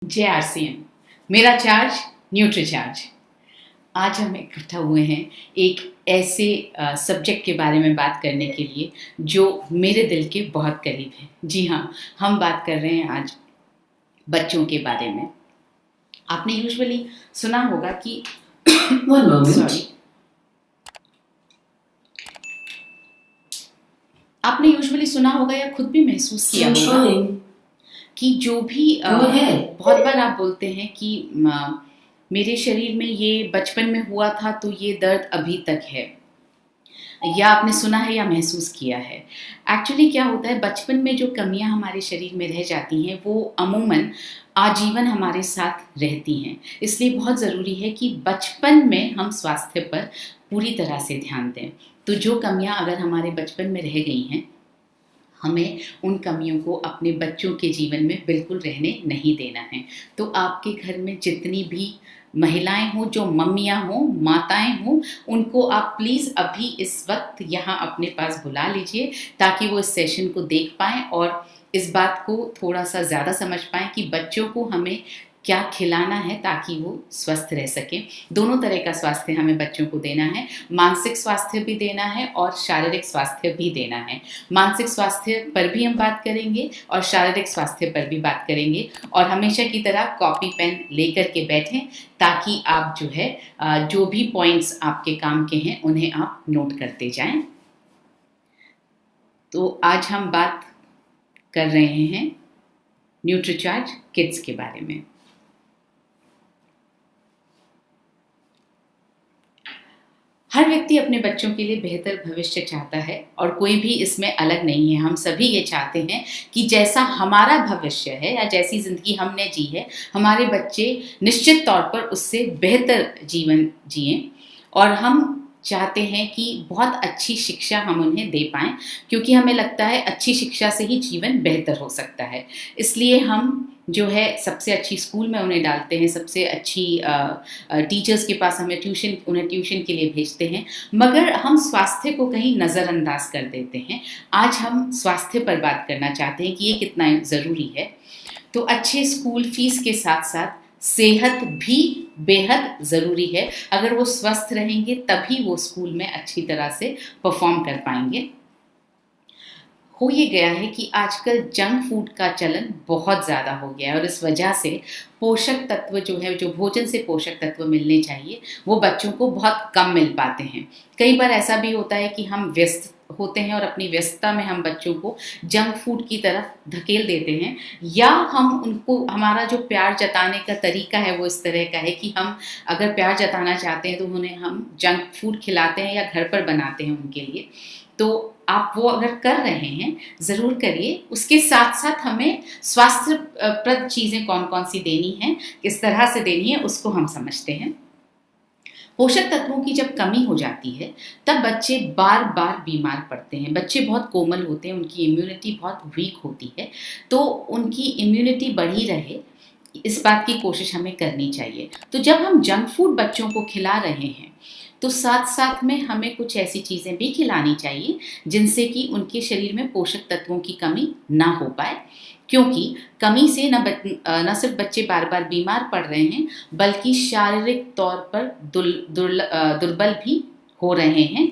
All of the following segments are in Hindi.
JRCM, मेरा चार्ज न्यूट्री चार्ज। आज हम इकट्ठा हुए हैं एक ऐसे सब्जेक्ट के बारे में बात करने के लिए जो मेरे दिल के बहुत करीब है। जी हाँ, हम बात कर रहे हैं आज बच्चों के बारे में। आपने यूजुअली सुना होगा कि One moment. सॉरी आपने यूजुअली सुना होगा या खुद भी महसूस किया Still होगा trying. कि जो भी Go ahead. बहुत बार आप बोलते हैं कि मेरे शरीर में ये बचपन में हुआ था तो ये दर्द अभी तक है, या आपने सुना है या महसूस किया है। एक्चुअली क्या होता है, बचपन में जो कमियां हमारे शरीर में रह जाती हैं वो अमूमन आजीवन हमारे साथ रहती हैं। इसलिए बहुत ज़रूरी है कि बचपन में हम स्वास्थ्य पर पूरी तरह से ध्यान दें। तो जो कमियां अगर हमारे बचपन में रह गई हैं, हमें उन कमियों को अपने बच्चों के जीवन में बिल्कुल रहने नहीं देना है। तो आपके घर में जितनी भी महिलाएं हों, जो मम्मियां हों, माताएं हों, उनको आप प्लीज़ अभी इस वक्त यहाँ अपने पास बुला लीजिए ताकि वो इस सेशन को देख पाएँ और इस बात को थोड़ा सा ज़्यादा समझ पाएँ कि बच्चों को हमें क्या खिलाना है ताकि वो स्वस्थ रह सकें। दोनों तरह का स्वास्थ्य हमें बच्चों को देना है, मानसिक स्वास्थ्य भी देना है और शारीरिक स्वास्थ्य भी देना है। मानसिक स्वास्थ्य पर भी हम बात करेंगे और शारीरिक स्वास्थ्य पर भी बात करेंगे, और हमेशा की तरह कॉपी पेन लेकर के बैठें ताकि आप जो है जो भी पॉइंट्स आपके काम के हैं उन्हें आप नोट करते जाएं। तो आज हम बात कर रहे हैं न्यूट्रीचार्ज किड्स के बारे में। हर व्यक्ति अपने बच्चों के लिए बेहतर भविष्य चाहता है और कोई भी इसमें अलग नहीं है। हम सभी ये चाहते हैं कि जैसा हमारा भविष्य है या जैसी ज़िंदगी हमने जी है, हमारे बच्चे निश्चित तौर पर उससे बेहतर जीवन जिएं, और हम चाहते हैं कि बहुत अच्छी शिक्षा हम उन्हें दे पाएँ, क्योंकि हमें लगता है अच्छी शिक्षा से ही जीवन बेहतर हो सकता है। इसलिए हम जो है सबसे अच्छी स्कूल में उन्हें डालते हैं, सबसे अच्छी टीचर्स के पास उन्हें ट्यूशन के लिए भेजते हैं, मगर हम स्वास्थ्य को कहीं नज़रअंदाज कर देते हैं। आज हम स्वास्थ्य पर बात करना चाहते हैं कि ये कितना ज़रूरी है। तो अच्छे स्कूल फीस के साथ साथ सेहत भी बेहद ज़रूरी है। अगर वो स्वस्थ रहेंगे तभी वो स्कूल में अच्छी तरह से परफॉर्म कर पाएंगे। हो ये गया है कि आजकल जंक फूड का चलन बहुत ज़्यादा हो गया है और इस वजह से पोषक तत्व जो है, जो भोजन से पोषक तत्व मिलने चाहिए, वो बच्चों को बहुत कम मिल पाते हैं। कई बार ऐसा भी होता है कि हम व्यस्त होते हैं और अपनी व्यस्तता में हम बच्चों को जंक फूड की तरफ धकेल देते हैं, या हम उनको, हमारा जो प्यार जताने का तरीका है वो इस तरह का है कि हम अगर प्यार जताना चाहते हैं तो उन्हें हम जंक फूड खिलाते हैं या घर पर बनाते हैं उनके लिए। तो आप वो अगर कर रहे हैं ज़रूर करिए। उसके साथ साथ हमें स्वास्थ्यप्रद चीज़ें कौन कौन सी देनी हैं, किस तरह से देनी है, उसको हम समझते हैं। पोषक तत्वों की जब कमी हो जाती है तब बच्चे बार बार बीमार पड़ते हैं। बच्चे बहुत कोमल होते हैं, उनकी इम्यूनिटी बहुत वीक होती है, तो उनकी इम्यूनिटी बढ़ी रहे इस बात की कोशिश हमें करनी चाहिए। तो जब हम जंक फूड बच्चों को खिला रहे हैं तो साथ साथ में हमें कुछ ऐसी चीज़ें भी खिलानी चाहिए जिनसे कि उनके शरीर में पोषक तत्वों की कमी ना हो पाए, क्योंकि कमी से न सिर्फ बच्चे बार बार बीमार पड़ रहे हैं बल्कि शारीरिक तौर पर दुर्बल भी हो रहे हैं।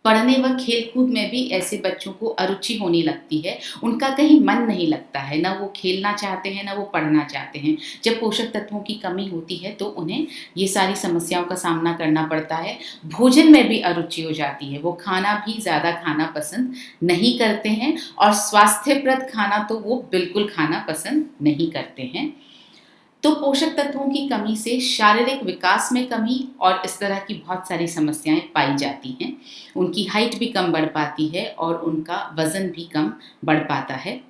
पढ़ने व खेलकूद में भी ऐसे बच्चों को अरुचि होने लगती है, उनका कहीं मन नहीं लगता है, ना वो खेलना चाहते हैं ना वो पढ़ना चाहते हैं। जब पोषक तत्वों की कमी होती है तो उन्हें ये सारी समस्याओं का सामना करना पड़ता है। भोजन में भी अरुचि हो जाती है, वो खाना भी ज़्यादा खाना पसंद नहीं करते हैं और स्वास्थ्यप्रद खाना तो वो बिल्कुल खाना पसंद नहीं करते हैं। तो पोषक तत्वों की कमी से शारीरिक विकास में कमी और इस तरह की बहुत सारी समस्याएं पाई जाती हैं। उनकी हाइट भी कम बढ़ पाती है और उनका वज़न भी कम बढ़ पाता है।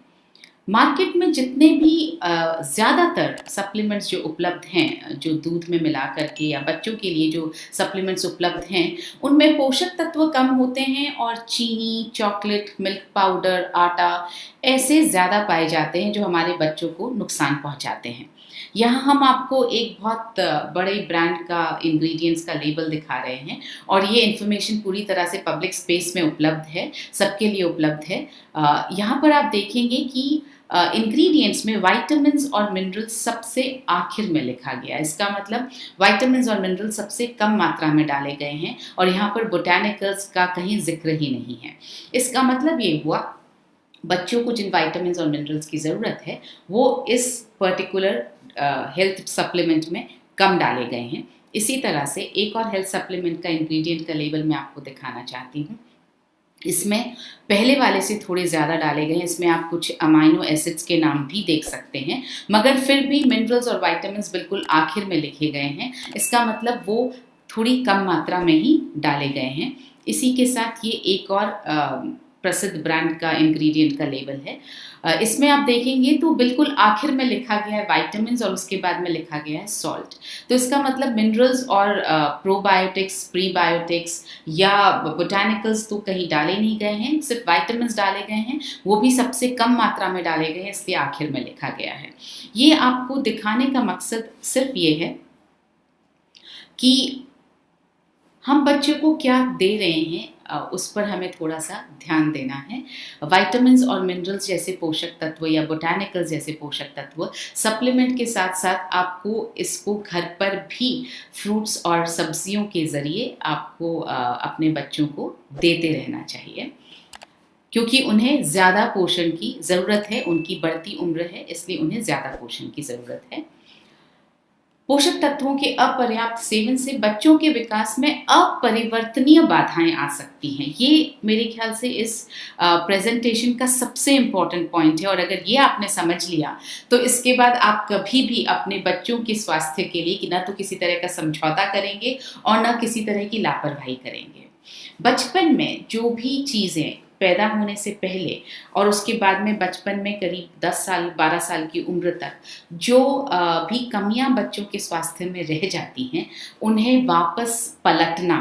मार्केट में जितने भी ज़्यादातर सप्लीमेंट्स जो उपलब्ध हैं, जो दूध में मिला करके या बच्चों के लिए जो सप्लीमेंट्स उपलब्ध हैं, उनमें पोषक तत्व कम होते हैं और चीनी, चॉकलेट, मिल्क पाउडर, आटा ऐसे ज़्यादा पाए जाते हैं जो हमारे बच्चों को नुकसान पहुंचाते हैं। यहाँ हम आपको एक बहुत बड़े ब्रांड का इंग्रेडिएंट्स का लेबल दिखा रहे हैं और ये इन्फॉर्मेशन पूरी तरह से पब्लिक स्पेस में उपलब्ध है, सबके लिए उपलब्ध है। यहाँ पर आप देखेंगे कि इंग्रेडिएंट्स में विटामिन्स और मिनरल्स सबसे आखिर में लिखा गया है। इसका मतलब विटामिन्स और मिनरल्स सबसे कम मात्रा में डाले गए हैं और यहाँ पर बोटानिकल्स का कहीं जिक्र ही नहीं है। इसका मतलब ये हुआ बच्चों को जिन विटामिन्स और मिनरल्स की ज़रूरत है वो इस पर्टिकुलर हेल्थ सप्लीमेंट में कम डाले गए हैं। इसी तरह से एक और हेल्थ सप्लीमेंट का इंग्रेडिएंट का लेबल मैं आपको दिखाना चाहती हूँ। इसमें पहले वाले से थोड़े ज़्यादा डाले गए हैं। इसमें आप कुछ अमाइनो एसिड्स के नाम भी देख सकते हैं, मगर फिर भी मिनरल्स और विटामिन्स बिल्कुल आखिर में लिखे गए हैं। इसका मतलब वो थोड़ी कम मात्रा में ही डाले गए हैं। इसी के साथ ये एक और प्रसिद्ध ब्रांड का इंग्रेडिएंट का लेबल है। इसमें आप देखेंगे तो बिल्कुल आखिर में लिखा गया है विटामिन्स और उसके बाद में लिखा गया है सॉल्ट। तो इसका मतलब मिनरल्स और प्रोबायोटिक्स, प्रीबायोटिक्स या बोटानिकल्स तो कहीं डाले नहीं गए हैं, सिर्फ विटामिन्स डाले गए हैं, वो भी सबसे कम मात्रा में डाले गए हैं, इसलिए आखिर में लिखा गया है। ये आपको दिखाने का मकसद सिर्फ ये है कि हम बच्चे को क्या दे रहे हैं उस पर हमें थोड़ा सा ध्यान देना है। विटामिन्स और मिनरल्स जैसे पोषक तत्व या बोटानिकल्स जैसे पोषक तत्व सप्लीमेंट के साथ साथ आपको इसको घर पर भी फ्रूट्स और सब्जियों के ज़रिए आपको अपने बच्चों को देते रहना चाहिए, क्योंकि उन्हें ज़्यादा पोषण की ज़रूरत है। उनकी बढ़ती उम्र है, इसलिए उन्हें ज़्यादा पोषण की ज़रूरत है। पोषक तत्वों के अपर्याप्त सेवन से बच्चों के विकास में अपरिवर्तनीय बाधाएं आ सकती हैं। ये मेरे ख्याल से इस प्रेजेंटेशन का सबसे इम्पोर्टेंट पॉइंट है, और अगर ये आपने समझ लिया तो इसके बाद आप कभी भी अपने बच्चों के स्वास्थ्य के लिए कि ना तो किसी तरह का समझौता करेंगे और ना किसी तरह की लापरवाही करेंगे। बचपन में जो भी चीज़ें पैदा होने से पहले और उसके बाद में बचपन में करीब 10 साल 12 साल की उम्र तक जो भी कमियां बच्चों के स्वास्थ्य में रह जाती हैं, उन्हें वापस पलटना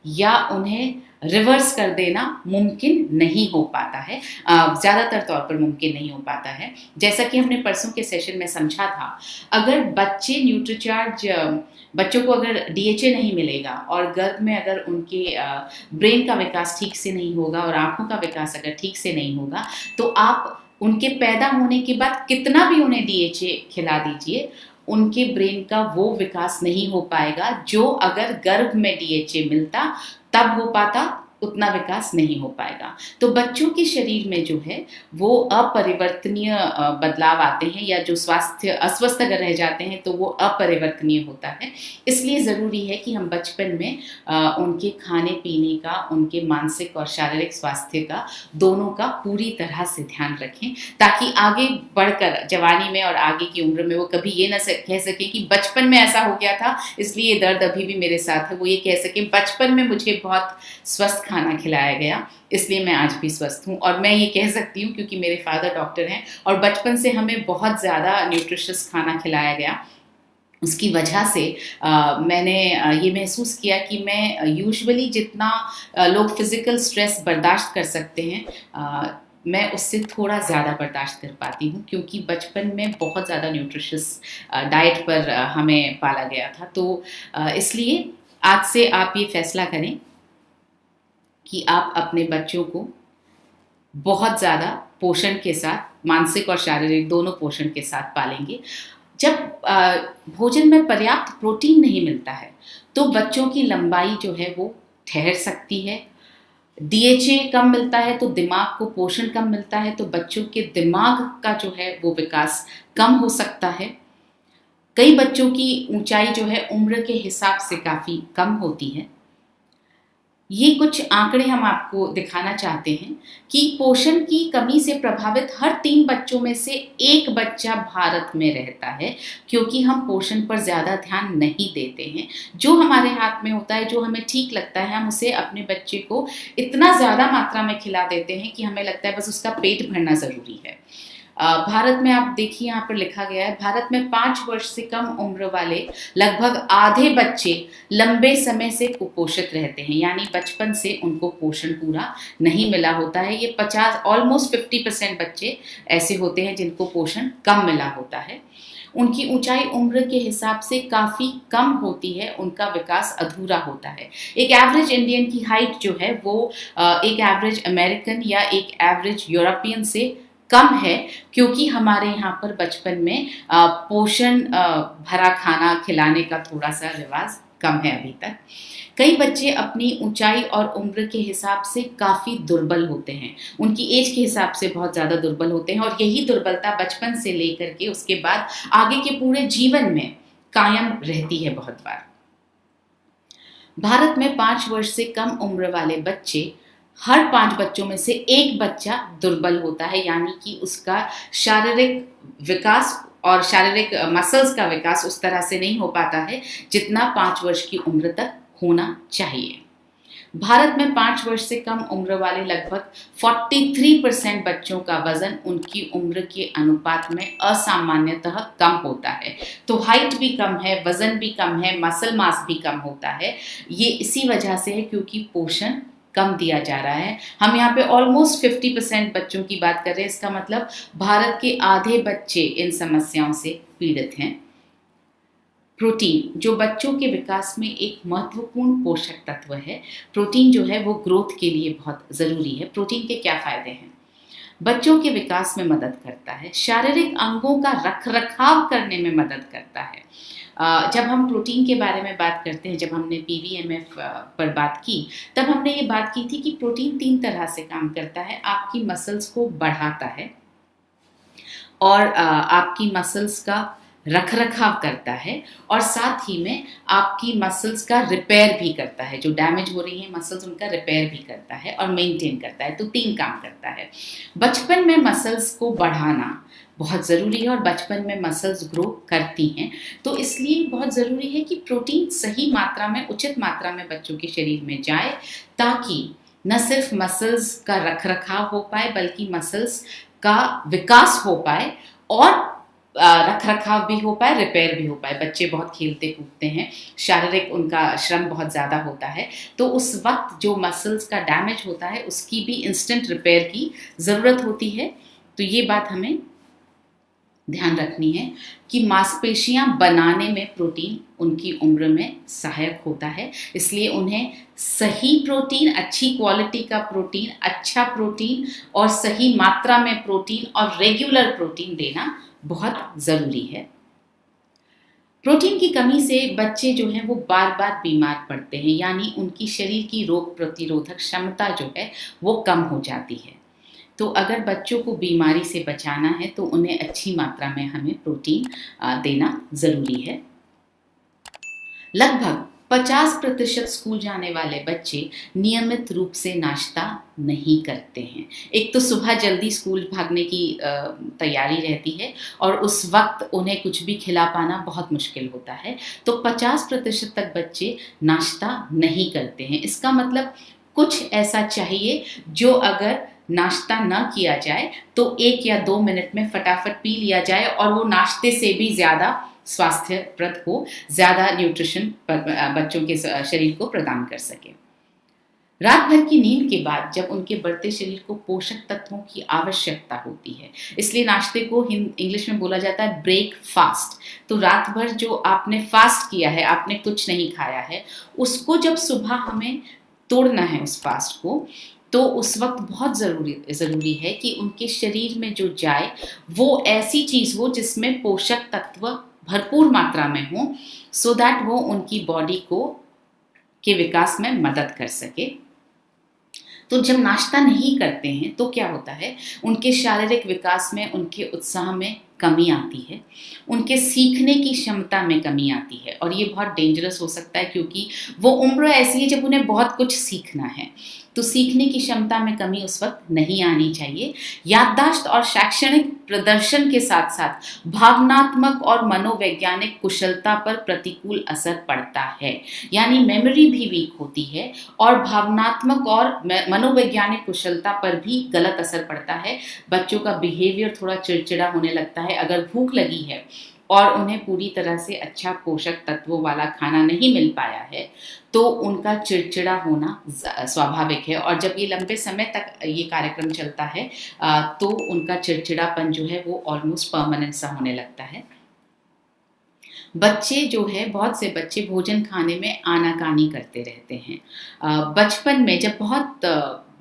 या उन्हें रिवर्स कर देना मुमकिन नहीं हो पाता है, ज़्यादातर तौर पर मुमकिन नहीं हो पाता है। जैसा कि हमने परसों के सेशन में समझा था, अगर बच्चों को अगर DHA नहीं मिलेगा और गर्भ में अगर उनके ब्रेन का विकास ठीक से नहीं होगा और आँखों का विकास अगर ठीक से नहीं होगा, तो आप उनके पैदा होने के बाद कितना भी उन्हें DHA खिला दीजिए, उनके ब्रेन का वो विकास नहीं हो पाएगा जो अगर गर्भ में DHA मिलता तब हो पाता, उतना विकास नहीं हो पाएगा। तो बच्चों के शरीर में जो है वो अपरिवर्तनीय बदलाव आते हैं, या जो अस्वस्थ अगर रह जाते हैं तो वो अपरिवर्तनीय होता है। इसलिए ज़रूरी है कि हम बचपन में उनके खाने पीने का, उनके मानसिक और शारीरिक स्वास्थ्य का, दोनों का पूरी तरह से ध्यान रखें, ताकि आगे बढ़कर जवानी में और आगे की उम्र में वो कभी ये ना कह सकें कि बचपन में ऐसा हो गया था इसलिए ये दर्द अभी भी मेरे साथ है। वो ये कह सकें बचपन में मुझे बहुत स्वस्थ खाना खिलाया गया इसलिए मैं आज भी स्वस्थ हूँ। और मैं ये कह सकती हूँ क्योंकि मेरे फादर डॉक्टर हैं और बचपन से हमें बहुत ज़्यादा न्यूट्रिशियस खाना खिलाया गया। उसकी वजह से मैंने ये महसूस किया कि मैं यूजुअली जितना लोग फिज़िकल स्ट्रेस बर्दाश्त कर सकते हैं, मैं उससे थोड़ा ज़्यादा बर्दाश्त कर पाती हूँ, क्योंकि बचपन में बहुत ज़्यादा न्यूट्रिशियस डाइट पर हमें पाला गया था। तो इसलिए आज से आप ये फैसला करें कि आप अपने बच्चों को बहुत ज़्यादा पोषण के साथ, मानसिक और शारीरिक दोनों पोषण के साथ पालेंगे। जब भोजन में पर्याप्त प्रोटीन नहीं मिलता है तो बच्चों की लंबाई जो है वो ठहर सकती है। DHA कम मिलता है तो दिमाग को पोषण कम मिलता है, तो बच्चों के दिमाग का जो है वो विकास कम हो सकता है। कई बच्चों की ऊंचाई जो है उम्र के हिसाब से काफ़ी कम होती है। ये कुछ आंकड़े हम आपको दिखाना चाहते हैं कि पोषण की कमी से प्रभावित हर 3 बच्चों में से 1 बच्चा भारत में रहता है, क्योंकि हम पोषण पर ज़्यादा ध्यान नहीं देते हैं। जो हमारे हाथ में होता है, जो हमें ठीक लगता है, हम उसे अपने बच्चे को इतना ज़्यादा मात्रा में खिला देते हैं कि हमें लगता है बस उसका पेट भरना ज़रूरी है। भारत में आप देखिए, यहाँ पर लिखा गया है, भारत में 5 वर्ष से कम उम्र वाले लगभग आधे बच्चे लंबे समय से कुपोषित रहते हैं, यानी बचपन से उनको पोषण पूरा नहीं मिला होता है। ये 50% बच्चे ऐसे होते हैं जिनको पोषण कम मिला होता है। उनकी ऊंचाई उम्र के हिसाब से काफ़ी कम होती है, उनका विकास अधूरा होता है। एक एवरेज इंडियन की हाइट जो है वो एक एवरेज अमेरिकन या एक एवरेज यूरोपियन से कम है, क्योंकि हमारे यहाँ पर बचपन में पोषण भरा खाना खिलाने का थोड़ा सा रिवाज कम है अभी तक। कई बच्चे अपनी ऊंचाई और उम्र के हिसाब से काफ़ी दुर्बल होते हैं, उनकी एज के हिसाब से बहुत ज़्यादा दुर्बल होते हैं, और यही दुर्बलता बचपन से लेकर के उसके बाद आगे के पूरे जीवन में कायम रहती है बहुत बार। भारत में 5 वर्ष से कम उम्र वाले बच्चे, हर 5 बच्चों में से एक बच्चा दुर्बल होता है, यानी कि उसका शारीरिक विकास और शारीरिक मसल्स का विकास उस तरह से नहीं हो पाता है जितना 5 वर्ष की उम्र तक होना चाहिए। भारत में 5 वर्ष से कम उम्र वाले लगभग 43% बच्चों का वजन उनकी उम्र के अनुपात में असामान्यतः कम होता है। तो हाइट भी कम है, वजन भी कम है, मसल मास भी कम होता है। ये इसी वजह से है क्योंकि पोषण कम दिया जा रहा है। हम यहाँ पे ऑलमोस्ट 50% बच्चों की बात कर रहे हैं, इसका मतलब भारत के आधे बच्चे इन समस्याओं से पीड़ित हैं। प्रोटीन जो बच्चों के विकास में एक महत्वपूर्ण पोषक तत्व है, प्रोटीन जो है वो ग्रोथ के लिए बहुत ज़रूरी है। प्रोटीन के क्या फ़ायदे हैं? बच्चों के विकास में मदद करता है, शारीरिक अंगों का रखरखाव करने में मदद करता है। जब हम प्रोटीन के बारे में बात करते हैं, जब हमने पीवीएमएफ पर बात की, तब हमने ये बात की थी कि प्रोटीन 3 तरह से काम करता है। आपकी मसल्स को बढ़ाता है और आपकी मसल्स का रखरखाव करता है, और साथ ही में आपकी मसल्स का रिपेयर भी करता है। जो डैमेज हो रही है मसल्स, उनका रिपेयर भी करता है और मेंटेन करता है। तो 3 काम करता है। बचपन में मसल्स को बढ़ाना बहुत ज़रूरी है और बचपन में मसल्स ग्रो करती हैं, तो इसलिए बहुत ज़रूरी है कि प्रोटीन सही मात्रा में, उचित मात्रा में बच्चों के शरीर में जाए, ताकि न सिर्फ मसल्स का रखरखाव हो पाए बल्कि मसल्स का विकास हो पाए और रखरखाव भी हो पाए, रिपेयर भी हो पाए। बच्चे बहुत खेलते कूदते हैं, शारीरिक उनका श्रम बहुत ज़्यादा होता है, तो उस वक्त जो मसल्स का डैमेज होता है उसकी भी इंस्टेंट रिपेयर की ज़रूरत होती है। तो ये बात हमें ध्यान रखनी है कि मांसपेशियां बनाने में प्रोटीन उनकी उम्र में सहायक होता है, इसलिए उन्हें सही प्रोटीन, अच्छी क्वालिटी का प्रोटीन, अच्छा प्रोटीन और सही मात्रा में प्रोटीन और रेगुलर प्रोटीन देना बहुत ज़रूरी है। प्रोटीन की कमी से बच्चे जो हैं वो बार बार बीमार पड़ते हैं, यानी उनकी शरीर की रोग प्रतिरोधक क्षमता जो है वो कम हो जाती है। तो अगर बच्चों को बीमारी से बचाना है तो उन्हें अच्छी मात्रा में हमें प्रोटीन देना ज़रूरी है। लगभग 50% स्कूल जाने वाले बच्चे नियमित रूप से नाश्ता नहीं करते हैं। एक तो सुबह जल्दी स्कूल भागने की तैयारी रहती है और उस वक्त उन्हें कुछ भी खिला पाना बहुत मुश्किल होता है। तो 50% तक बच्चे नाश्ता नहीं करते हैं। इसका मतलब कुछ ऐसा चाहिए जो अगर नाश्ता न किया जाए तो 1 या 2 मिनट में फटाफट पी लिया जाए और वो नाश्ते से भी ज़्यादा स्वास्थ्यप्रद हो, ज़्यादा न्यूट्रिशन बच्चों के शरीर को प्रदान कर सके। रात भर की नींद के बाद जब उनके बढ़ते शरीर को पोषक तत्वों की आवश्यकता होती है, इसलिए नाश्ते को इंग्लिश में बोला जाता है ब्रेक फास्ट। तो रात भर जो आपने फास्ट किया है, आपने कुछ नहीं खाया है, उसको जब सुबह हमें तोड़ना है उस फास्ट को, तो उस वक्त बहुत ज़रूरी है कि उनके शरीर में जो जाए वो ऐसी चीज़ हो जिसमें पोषक तत्व भरपूर मात्रा में हो, सो दैट वो उनकी बॉडी को के विकास में मदद कर सके। तो जब नाश्ता नहीं करते हैं तो क्या होता है, उनके शारीरिक विकास में, उनके उत्साह में कमी आती है, उनके सीखने की क्षमता में कमी आती है, और ये बहुत डेंजरस हो सकता है क्योंकि वो उम्र ऐसी है जब उन्हें बहुत कुछ सीखना है। तो सीखने की क्षमता में कमी उस वक्त नहीं आनी चाहिए। याददाश्त और शैक्षणिक प्रदर्शन के साथ साथ भावनात्मक और मनोवैज्ञानिक कुशलता पर प्रतिकूल असर पड़ता है, यानी मेमोरी भी वीक होती है और भावनात्मक और मनोवैज्ञानिक कुशलता पर भी गलत असर पड़ता है। बच्चों का बिहेवियर थोड़ा चिड़चिड़ा होने लगता है। अगर भूख लगी है और उन्हें पूरी तरह से अच्छा पोषक तत्वों वाला खाना नहीं मिल पाया है तो उनका चिड़चिड़ा होना स्वाभाविक है, और जब ये लंबे समय तक ये कार्यक्रम चलता है तो उनका चिड़चिड़ापन जो है वो ऑलमोस्ट परमानेंट सा होने लगता है। बच्चे जो है, बहुत से बच्चे भोजन खाने में आनाकानी करते रहते हैं। बचपन में जब बहुत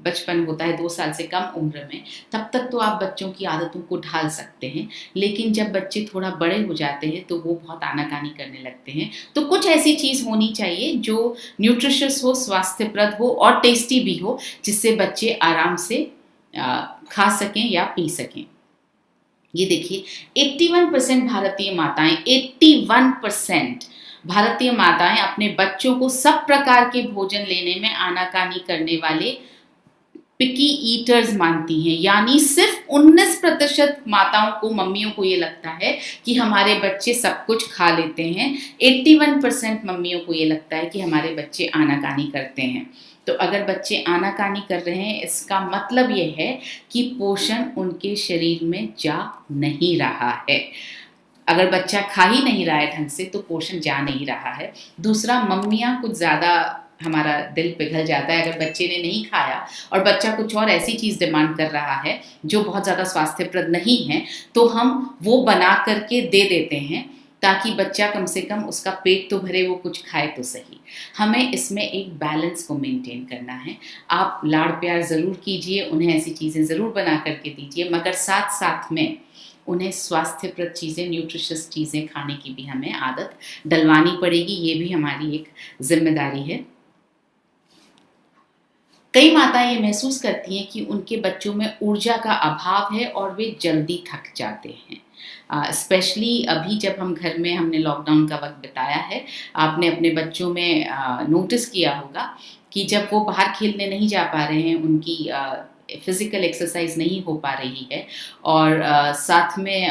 बचपन होता है 2 साल से कम उम्र में, तब तक तो आप बच्चों की आदतों को ढाल सकते हैं। लेकिन जब बच्चे थोड़ा बड़े हो जाते हैं तो वो बहुत आनाकानी करने लगते हैं। तो कुछ ऐसी चीज़ होनी चाहिए जो न्यूट्रिशियस हो, स्वास्थ्यप्रद हो और टेस्टी भी हो, जिससे बच्चे आराम से खा सकें या पी सकें। ये देखिए 81% भारतीय माताएं, 81% भारतीय माताएं अपने बच्चों को सब प्रकार के भोजन लेने में आनाकानी करने वाले पिकी ईटर्स मानती हैं। यानी सिर्फ 19% माताओं को, मम्मियों को ये लगता है कि हमारे बच्चे सब कुछ खा लेते हैं। 81% मम्मियों को ये लगता है कि हमारे बच्चे आनाकानी करते हैं। तो अगर बच्चे आनाकानी कर रहे हैं, इसका मतलब ये है कि पोषण उनके शरीर में जा नहीं रहा है। अगर बच्चा खा ही नहीं रहा है ढंग से तो पोषण जा नहीं रहा है। दूसरा, मम्मियाँ कुछ ज़्यादा, हमारा दिल पिघल जाता है अगर बच्चे ने नहीं खाया और बच्चा कुछ और ऐसी चीज़ डिमांड कर रहा है जो बहुत ज़्यादा स्वास्थ्यप्रद नहीं है, तो हम वो बना करके दे देते हैं ताकि बच्चा कम से कम उसका पेट तो भरे, वो कुछ खाए तो सही। हमें इसमें एक बैलेंस को मेंटेन करना है। आप लाड़ प्यार ज़रूर कीजिए, उन्हें ऐसी चीज़ें ज़रूर बना करके दीजिए, मगर साथ साथ में उन्हें स्वास्थ्यप्रद चीज़ें, न्यूट्रिशियस चीज़ें खाने की भी हमें आदत डलवानी पड़ेगी। ये भी हमारी एक जिम्मेदारी है। कई माताएं ये महसूस करती हैं कि उनके बच्चों में ऊर्जा का अभाव है और वे जल्दी थक जाते हैं। स्पेशली अभी जब हम घर में, हमने लॉकडाउन का वक्त बिताया है, आपने अपने बच्चों में नोटिस किया होगा कि जब वो बाहर खेलने नहीं जा पा रहे हैं, उनकी फिजिकल एक्सरसाइज नहीं हो पा रही है और साथ में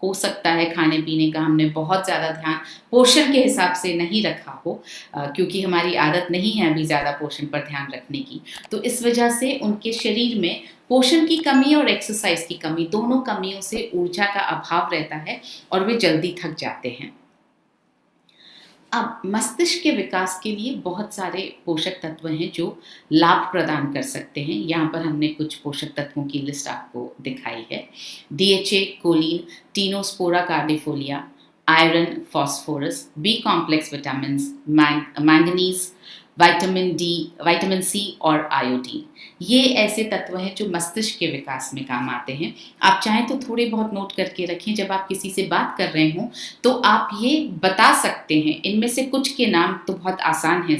हो सकता है खाने पीने का हमने बहुत ज़्यादा ध्यान पोषण के हिसाब से नहीं रखा हो, क्योंकि हमारी आदत नहीं है अभी ज़्यादा पोषण पर ध्यान रखने की। तो इस वजह से उनके शरीर में पोषण की कमी और एक्सरसाइज की कमी, दोनों कमियों से ऊर्जा का अभाव रहता है और वे जल्दी थक जाते हैं। अब मस्तिष्क के विकास के लिए बहुत सारे पोषक तत्व हैं जो लाभ प्रदान कर सकते हैं। यहाँ पर हमने कुछ पोषक तत्वों की लिस्ट आपको दिखाई है। DHA, choline, tinospora cordifolia, iron, phosphorus, B complex vitamin, manganese, vitamin D, vitamin C और आयोडीन। ये ऐसे तत्व हैं जो मस्तिष्क के विकास में काम आते हैं। आप चाहें तो थोड़े बहुत नोट करके रखें, जब आप किसी से बात कर रहे हों तो आप ये बता सकते हैं। इनमें से कुछ के नाम तो बहुत आसान हैं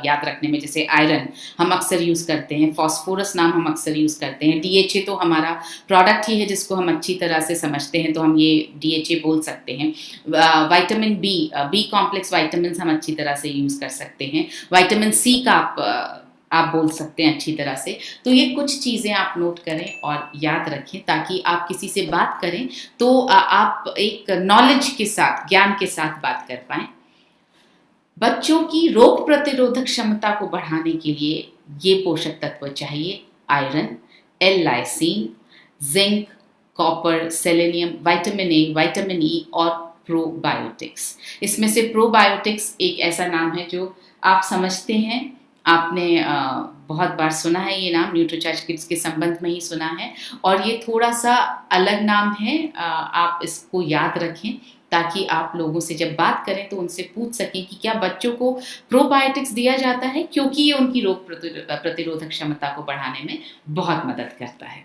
याद रखने में, जैसे आयरन हम अक्सर यूज़ करते हैं, फॉस्फोरस नाम हम अक्सर यूज़ करते हैं, DHA तो हमारा प्रोडक्ट ही है जिसको हम अच्छी तरह से समझते हैं, तो हम ये DHA बोल सकते हैं। विटामिन बी कॉम्प्लेक्स विटामिन हम अच्छी तरह से यूज़ कर सकते हैं। विटामिन सी का आप बोल सकते हैं अच्छी तरह से। तो ये कुछ चीज़ें आप नोट करें और याद रखें, ताकि आप किसी से बात करें तो आप एक नॉलेज के साथ, ज्ञान के साथ बात कर पाएं। बच्चों की रोग प्रतिरोधक क्षमता को बढ़ाने के लिए ये पोषक तत्व चाहिए: iron, lysine, zinc, copper, selenium, vitamin A, vitamin E और प्रोबायोटिक्स। इसमें से प्रोबायोटिक्स एक ऐसा नाम है जो आप समझते हैं, आपने बहुत बार सुना है ये नाम, न्यूट्रीचार्ज किड्स के संबंध में ही सुना है, और ये थोड़ा सा अलग नाम है। आप इसको याद रखें ताकि आप लोगों से जब बात करें तो उनसे पूछ सकें कि क्या बच्चों को प्रोबायोटिक्स दिया जाता है, क्योंकि ये उनकी रोग प्रतिरोधक क्षमता को बढ़ाने में बहुत मदद करता है।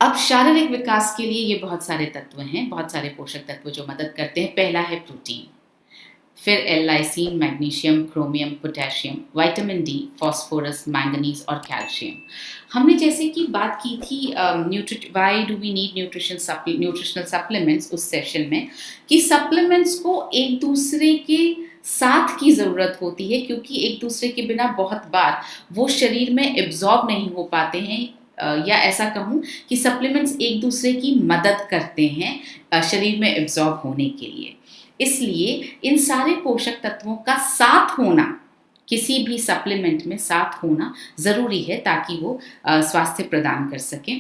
अब शारीरिक विकास के लिए ये बहुत सारे तत्व हैं, बहुत सारे पोषक तत्व जो मदद करते हैं। पहला है प्रोटीन, फिर lysine, magnesium, chromium, potassium, vitamin D, phosphorus, manganese और कैल्शियम। हमने जैसे कि बात की थी why do we need nutritional supplements उस सेशन में, कि सप्लीमेंट्स को एक दूसरे के साथ की ज़रूरत होती है, क्योंकि एक दूसरे के बिना बहुत बार वो शरीर में एब्जॉर्ब नहीं हो पाते हैं, या ऐसा कहूँ कि सप्लीमेंट्स एक दूसरे की मदद करते हैं शरीर में एब्जॉर्ब होने के लिए। इसलिए इन सारे पोषक तत्वों का साथ होना, किसी भी सप्लीमेंट में साथ होना ज़रूरी है ताकि वो स्वास्थ्य प्रदान कर सकें।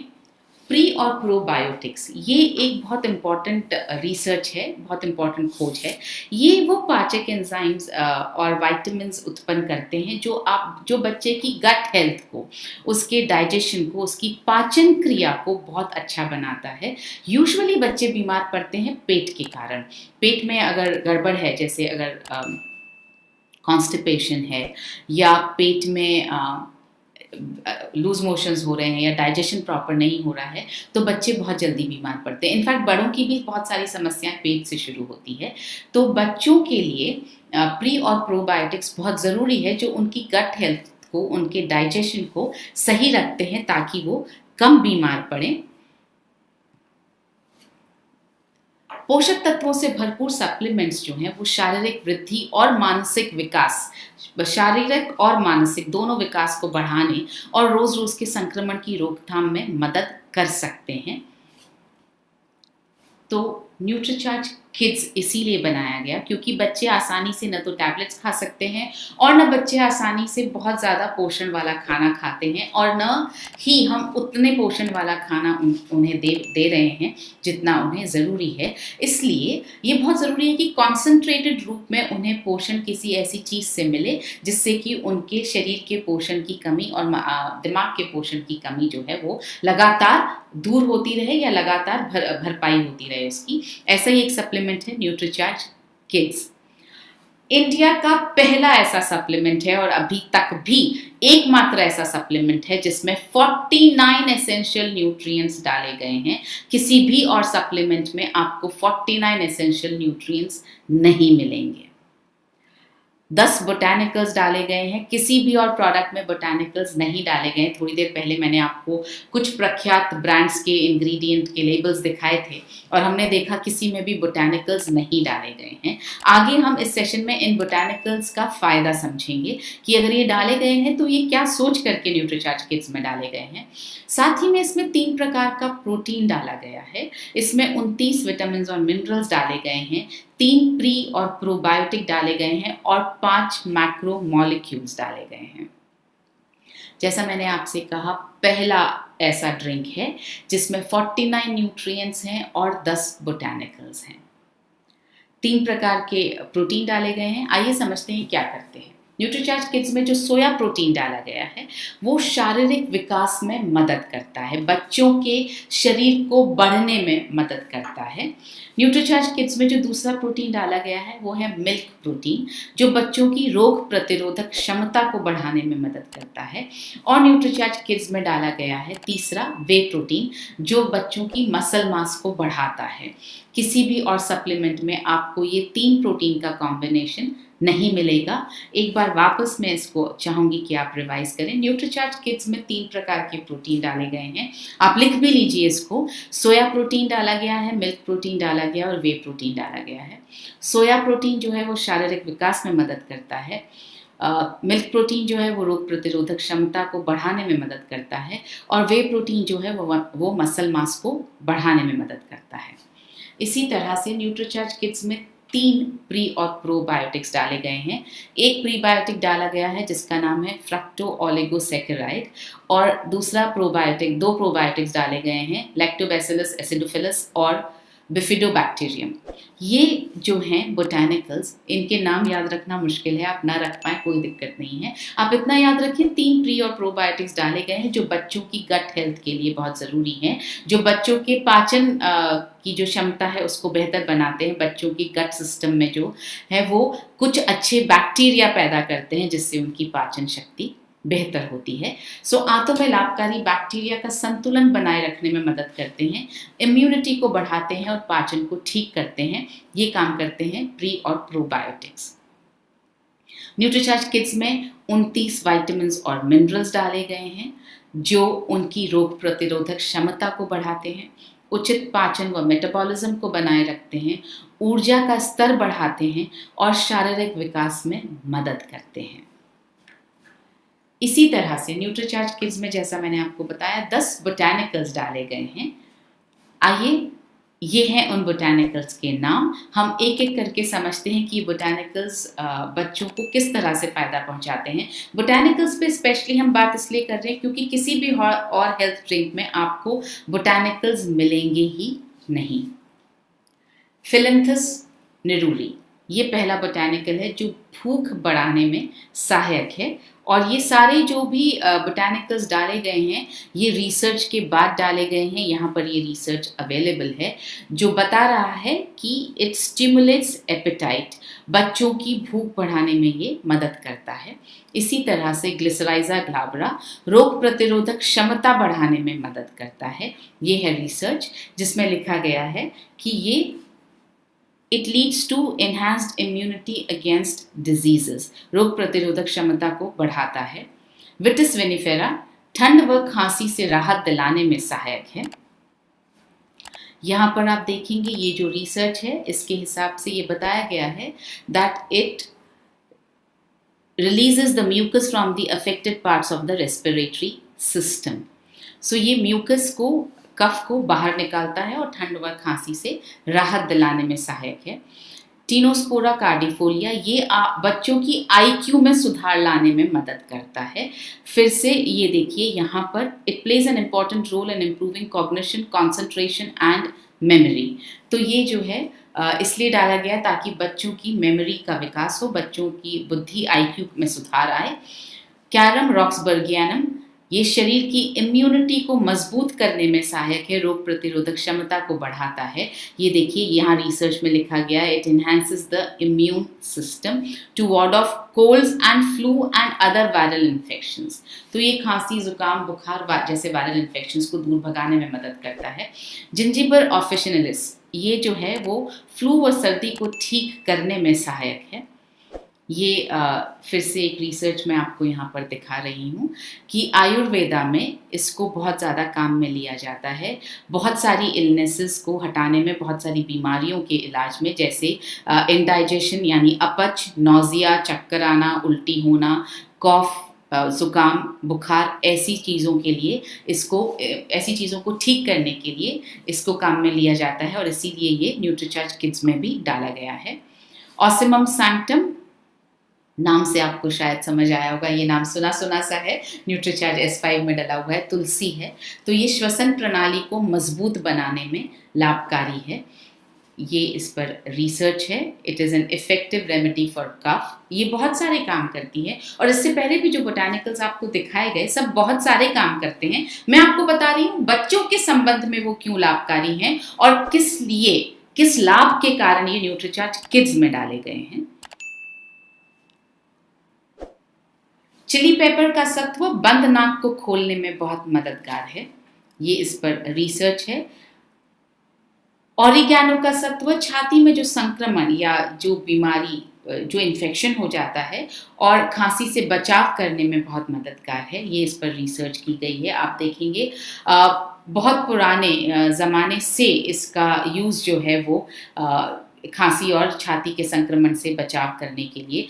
प्री और प्रोबायोटिक्स, ये एक बहुत इम्पॉर्टेंट रिसर्च है, बहुत इम्पॉर्टेंट खोज है। ये वो पाचक एंजाइम्स और विटामिन्स उत्पन्न करते हैं जो बच्चे की गट हेल्थ को, उसके डाइजेशन को, उसकी पाचन क्रिया को बहुत अच्छा बनाता है। यूजुअली बच्चे बीमार पड़ते हैं पेट के कारण। पेट में अगर गड़बड़ है, जैसे अगर कॉन्स्टिपेशन है या पेट में लूज मोशंस हो रहे हैं या डाइजेशन प्रॉपर नहीं हो रहा है, तो बच्चे बहुत जल्दी बीमार पड़ते हैं। इनफैक्ट बड़ों की भी बहुत सारी समस्याएं पेट से शुरू होती है। तो बच्चों के लिए प्री और प्रोबायोटिक्स बहुत ज़रूरी है, जो उनकी गट हेल्थ को, उनके डाइजेशन को सही रखते हैं ताकि वो कम बीमार पड़ें। पोषक तत्वों से भरपूर सप्लीमेंट्स जो हैं वो शारीरिक वृद्धि और मानसिक विकास, शारीरिक और मानसिक दोनों विकास को बढ़ाने और रोज रोज के संक्रमण की रोकथाम में मदद कर सकते हैं। तो न्यूट्रीचार्ज किड्स इसीलिए बनाया गया क्योंकि बच्चे आसानी से न तो टैबलेट्स खा सकते हैं और न बच्चे आसानी से बहुत ज़्यादा पोषण वाला खाना खाते हैं, और न ही हम उतने पोषण वाला खाना उन्हें दे रहे हैं जितना उन्हें ज़रूरी है। इसलिए ये बहुत ज़रूरी है कि कॉन्सेंट्रेटेड रूप में उन्हें पोषण किसी ऐसी चीज़ से मिले जिससे कि उनके शरीर के पोषण की कमी और दिमाग के पोषण की कमी जो है वो लगातार दूर होती रहे या लगातार भरपाई होती रहे उसकी। ऐसा ही एक सप्लीमेंट है न्यूट्रीचार्ज किड्स। इंडिया का पहला ऐसा सप्लीमेंट है और अभी तक भी एकमात्र ऐसा सप्लीमेंट है जिसमें 49 एसेंशियल न्यूट्रिएंट्स डाले गए हैं। किसी भी और सप्लीमेंट में आपको 49 एसेंशियल न्यूट्रिएंट्स नहीं मिलेंगे। 10 बोटानिकल्स डाले गए हैं, किसी भी और प्रोडक्ट में बोटानिकल्स नहीं डाले गए। थोड़ी देर पहले मैंने आपको कुछ प्रख्यात ब्रांड्स के इंग्रेडिएंट के लेबल्स दिखाए थे और हमने देखा किसी में भी बोटानिकल्स नहीं डाले गए हैं। आगे हम इस सेशन में इन बोटानिकल्स का फ़ायदा समझेंगे कि अगर ये डाले गए हैं तो ये क्या सोच करके न्यूट्रीचार्ज किड्स में डाले गए हैं। साथ ही में इसमें 3 प्रकार का प्रोटीन डाला गया है। इसमें 29 विटामिन और मिनरल्स डाले गए हैं, 3 प्री और प्रोबायोटिक डाले गए हैं और 5 मैक्रो मॉलिक्यूल्स डाले गए हैं। जैसा मैंने आपसे कहा, पहला ऐसा ड्रिंक है जिसमें 49 न्यूट्रिएंट्स हैं और 10 बोटानिकल्स हैं। 3 प्रकार के प्रोटीन डाले गए हैं। आइए समझते हैं क्या करते हैं। न्यूट्रीचार्ज किड्स में जो सोया प्रोटीन डाला गया है वो शारीरिक विकास में मदद करता है, बच्चों के शरीर को बढ़ने में मदद करता है। न्यूट्रीचार्ज किड्स में जो दूसरा प्रोटीन डाला गया है वो है मिल्क प्रोटीन, जो बच्चों की रोग प्रतिरोधक क्षमता को बढ़ाने में मदद करता है। और न्यूट्रीचार्ज किड्स में डाला गया है तीसरा वे प्रोटीन, जो बच्चों की मसल मास को बढ़ाता है। किसी भी और सप्लीमेंट में आपको ये 3 प्रोटीन का कॉम्बिनेशन नहीं मिलेगा। एक बार वापस मैं इसको चाहूँगी कि आप रिवाइज करें। न्यूट्रीचार्ज किड्स में 3 प्रकार के प्रोटीन डाले गए हैं, आप लिख भी लीजिए इसको। सोया प्रोटीन डाला गया है, मिल्क प्रोटीन डाला गया और वे प्रोटीन डाला गया है। सोया प्रोटीन जो है वो शारीरिक विकास में मदद करता है, मिल्क प्रोटीन जो है वो रोग प्रतिरोधक क्षमता को बढ़ाने में मदद करता है, और वे प्रोटीन जो है वो मसल मास को बढ़ाने में मदद करता है। इसी तरह से न्यूट्रीचार्ज किड्स में 3 प्री और प्रोबायोटिक्स डाले गए हैं। एक प्रीबायोटिक डाला गया है जिसका नाम है फ्रक्टो ओलिगोसैकेराइड, और दूसरा प्रोबायोटिक, 2 प्रोबायोटिक्स डाले गए हैं, लैक्टोबैसिलस एसिडोफिलस और बिफिडोबैक्टीरियम। ये जो हैं बोटानिकल्स, इनके नाम याद रखना मुश्किल है, आप ना रख पाएँ कोई दिक्कत नहीं है। आप इतना याद रखिए 3 प्री और प्रोबायोटिक्स डाले गए हैं जो बच्चों की गट हेल्थ के लिए बहुत ज़रूरी हैं, जो बच्चों के पाचन की जो क्षमता है उसको बेहतर बनाते हैं। बच्चों की गट सिस्टम में जो है वो कुछ अच्छे बैक्टीरिया पैदा करते हैं जिससे उनकी पाचन शक्ति बेहतर होती है। सो आंतों में लाभकारी बैक्टीरिया का संतुलन बनाए रखने में मदद करते हैं, इम्यूनिटी को बढ़ाते हैं और पाचन को ठीक करते हैं। ये काम करते हैं प्री और प्रोबायोटिक्स। न्यूट्रीचार्ज किड्स में 29 विटामिन और मिनरल्स डाले गए हैं जो उनकी रोग प्रतिरोधक क्षमता को बढ़ाते हैं, उचित पाचन व मेटाबॉलिज्म को बनाए रखते हैं, ऊर्जा का स्तर बढ़ाते हैं और शारीरिक विकास में मदद करते हैं। इसी तरह से न्यूट्रीचार्ज किड्स में, जैसा मैंने आपको बताया, 10 बोटानिकल्स डाले गए हैं। आइए, ये हैं उन बोटानिकल्स के नाम। हम एक एक करके समझते हैं कि बोटानिकल्स बच्चों को किस तरह से फ़ायदा पहुंचाते हैं। बोटानिकल्स पे स्पेशली हम बात इसलिए कर रहे हैं क्योंकि किसी भी और हेल्थ ड्रिंक में आपको बोटानिकल्स मिलेंगे ही नहीं। फिलंथस निरूली, ये पहला बोटैनिकल है जो भूख बढ़ाने में सहायक है। और ये सारे जो भी बोटैनिकल्स डाले गए हैं ये रिसर्च के बाद डाले गए हैं। यहाँ पर ये रिसर्च अवेलेबल है जो बता रहा है कि इट स्टिमुलेट्स एपेटाइट, बच्चों की भूख बढ़ाने में ये मदद करता है। इसी तरह से ग्लिसराइजा ग्लाब्रा रोग प्रतिरोधक क्षमता बढ़ाने में मदद करता है। ये है रिसर्च जिसमें लिखा गया है कि ये it leads to enhanced immunity against diseases, रोग प्रतिरोधक क्षमता को बढ़ाता है। विटिस विनिफेरा ठंड व खांसी से राहत दिलाने में सहायक है। यहाँ पर आप देखेंगे ये जो रिसर्च है इसके हिसाब से ये बताया गया है that it releases the mucus from the affected parts of the respiratory system. So ये म्यूकस को, कफ को बाहर निकालता है और ठंड व खांसी से राहत दिलाने में सहायक है। टीनोस्पोरा कार्डिफोलिया ये बच्चों की आईक्यू में सुधार लाने में मदद करता है। फिर से ये देखिए यहाँ पर it plays an important role in improving cognition, concentration and memory. तो ये जो है इसलिए डाला गया ताकि बच्चों की मेमोरी का विकास हो, बच्चों की बुद्धि आईक्यू में सुधार आए। कैरम रॉक्सबर्गियनम ये शरीर की इम्यूनिटी को मजबूत करने में सहायक है, रोग प्रतिरोधक क्षमता को बढ़ाता है। ये देखिए यहाँ रिसर्च में लिखा गया है it enhances the immune system to ward off colds and flu and other viral infections. तो ये खांसी, जुकाम, बुखार जैसे वायरल इन्फेक्शंस को दूर भगाने में मदद करता है। जिंजिबर ऑफिशिनलिस ये जो है वो फ्लू व सर्दी को ठीक करने में सहायक है। ये फिर से एक रिसर्च मैं आपको यहाँ पर दिखा रही हूँ कि आयुर्वेदा में इसको बहुत ज़्यादा काम में लिया जाता है, बहुत सारी इलनेसेस को हटाने में, बहुत सारी बीमारियों के इलाज में, जैसे इंडाइजेशन यानी अपच, नौजिया, चक्कर आना, उल्टी होना, कॉफ, ज़ुकाम, बुखार, ऐसी चीज़ों के लिए इसको, ऐसी चीज़ों को ठीक करने के लिए इसको काम में लिया जाता है और इसीलिए ये न्यूट्रीचार्ज किड्स में भी डाला गया है। ऑसिमम सैंक्टम नाम से आपको शायद समझ आया होगा, ये नाम सुना सुना सा है, न्यूट्रीचार्ज S5 में डला हुआ है, तुलसी है। तो ये श्वसन प्रणाली को मजबूत बनाने में लाभकारी है। ये इस पर रिसर्च है। It is an effective remedy for cough. ये बहुत सारे काम करती है और इससे पहले भी जो बोटानिकल्स आपको दिखाए गए सब बहुत सारे काम करते हैं। मैं आपको बता रही हूँ बच्चों के संबंध में वो क्यों लाभकारी हैं और किस लिए, किस लाभ के कारण ये न्यूट्रीचार्ज किड्स में डाले गए हैं। चिली पेपर का सत्व बंद नाक को खोलने में बहुत मददगार है। ये इस पर रिसर्च है। ऑरिगैनो का सत्व छाती में जो संक्रमण या जो बीमारी, जो इन्फेक्शन हो जाता है और खांसी से बचाव करने में बहुत मददगार है। ये इस पर रिसर्च की गई है। आप देखेंगे बहुत पुराने ज़माने से इसका यूज़ जो है वो खांसी और छाती के संक्रमण से बचाव करने के लिए,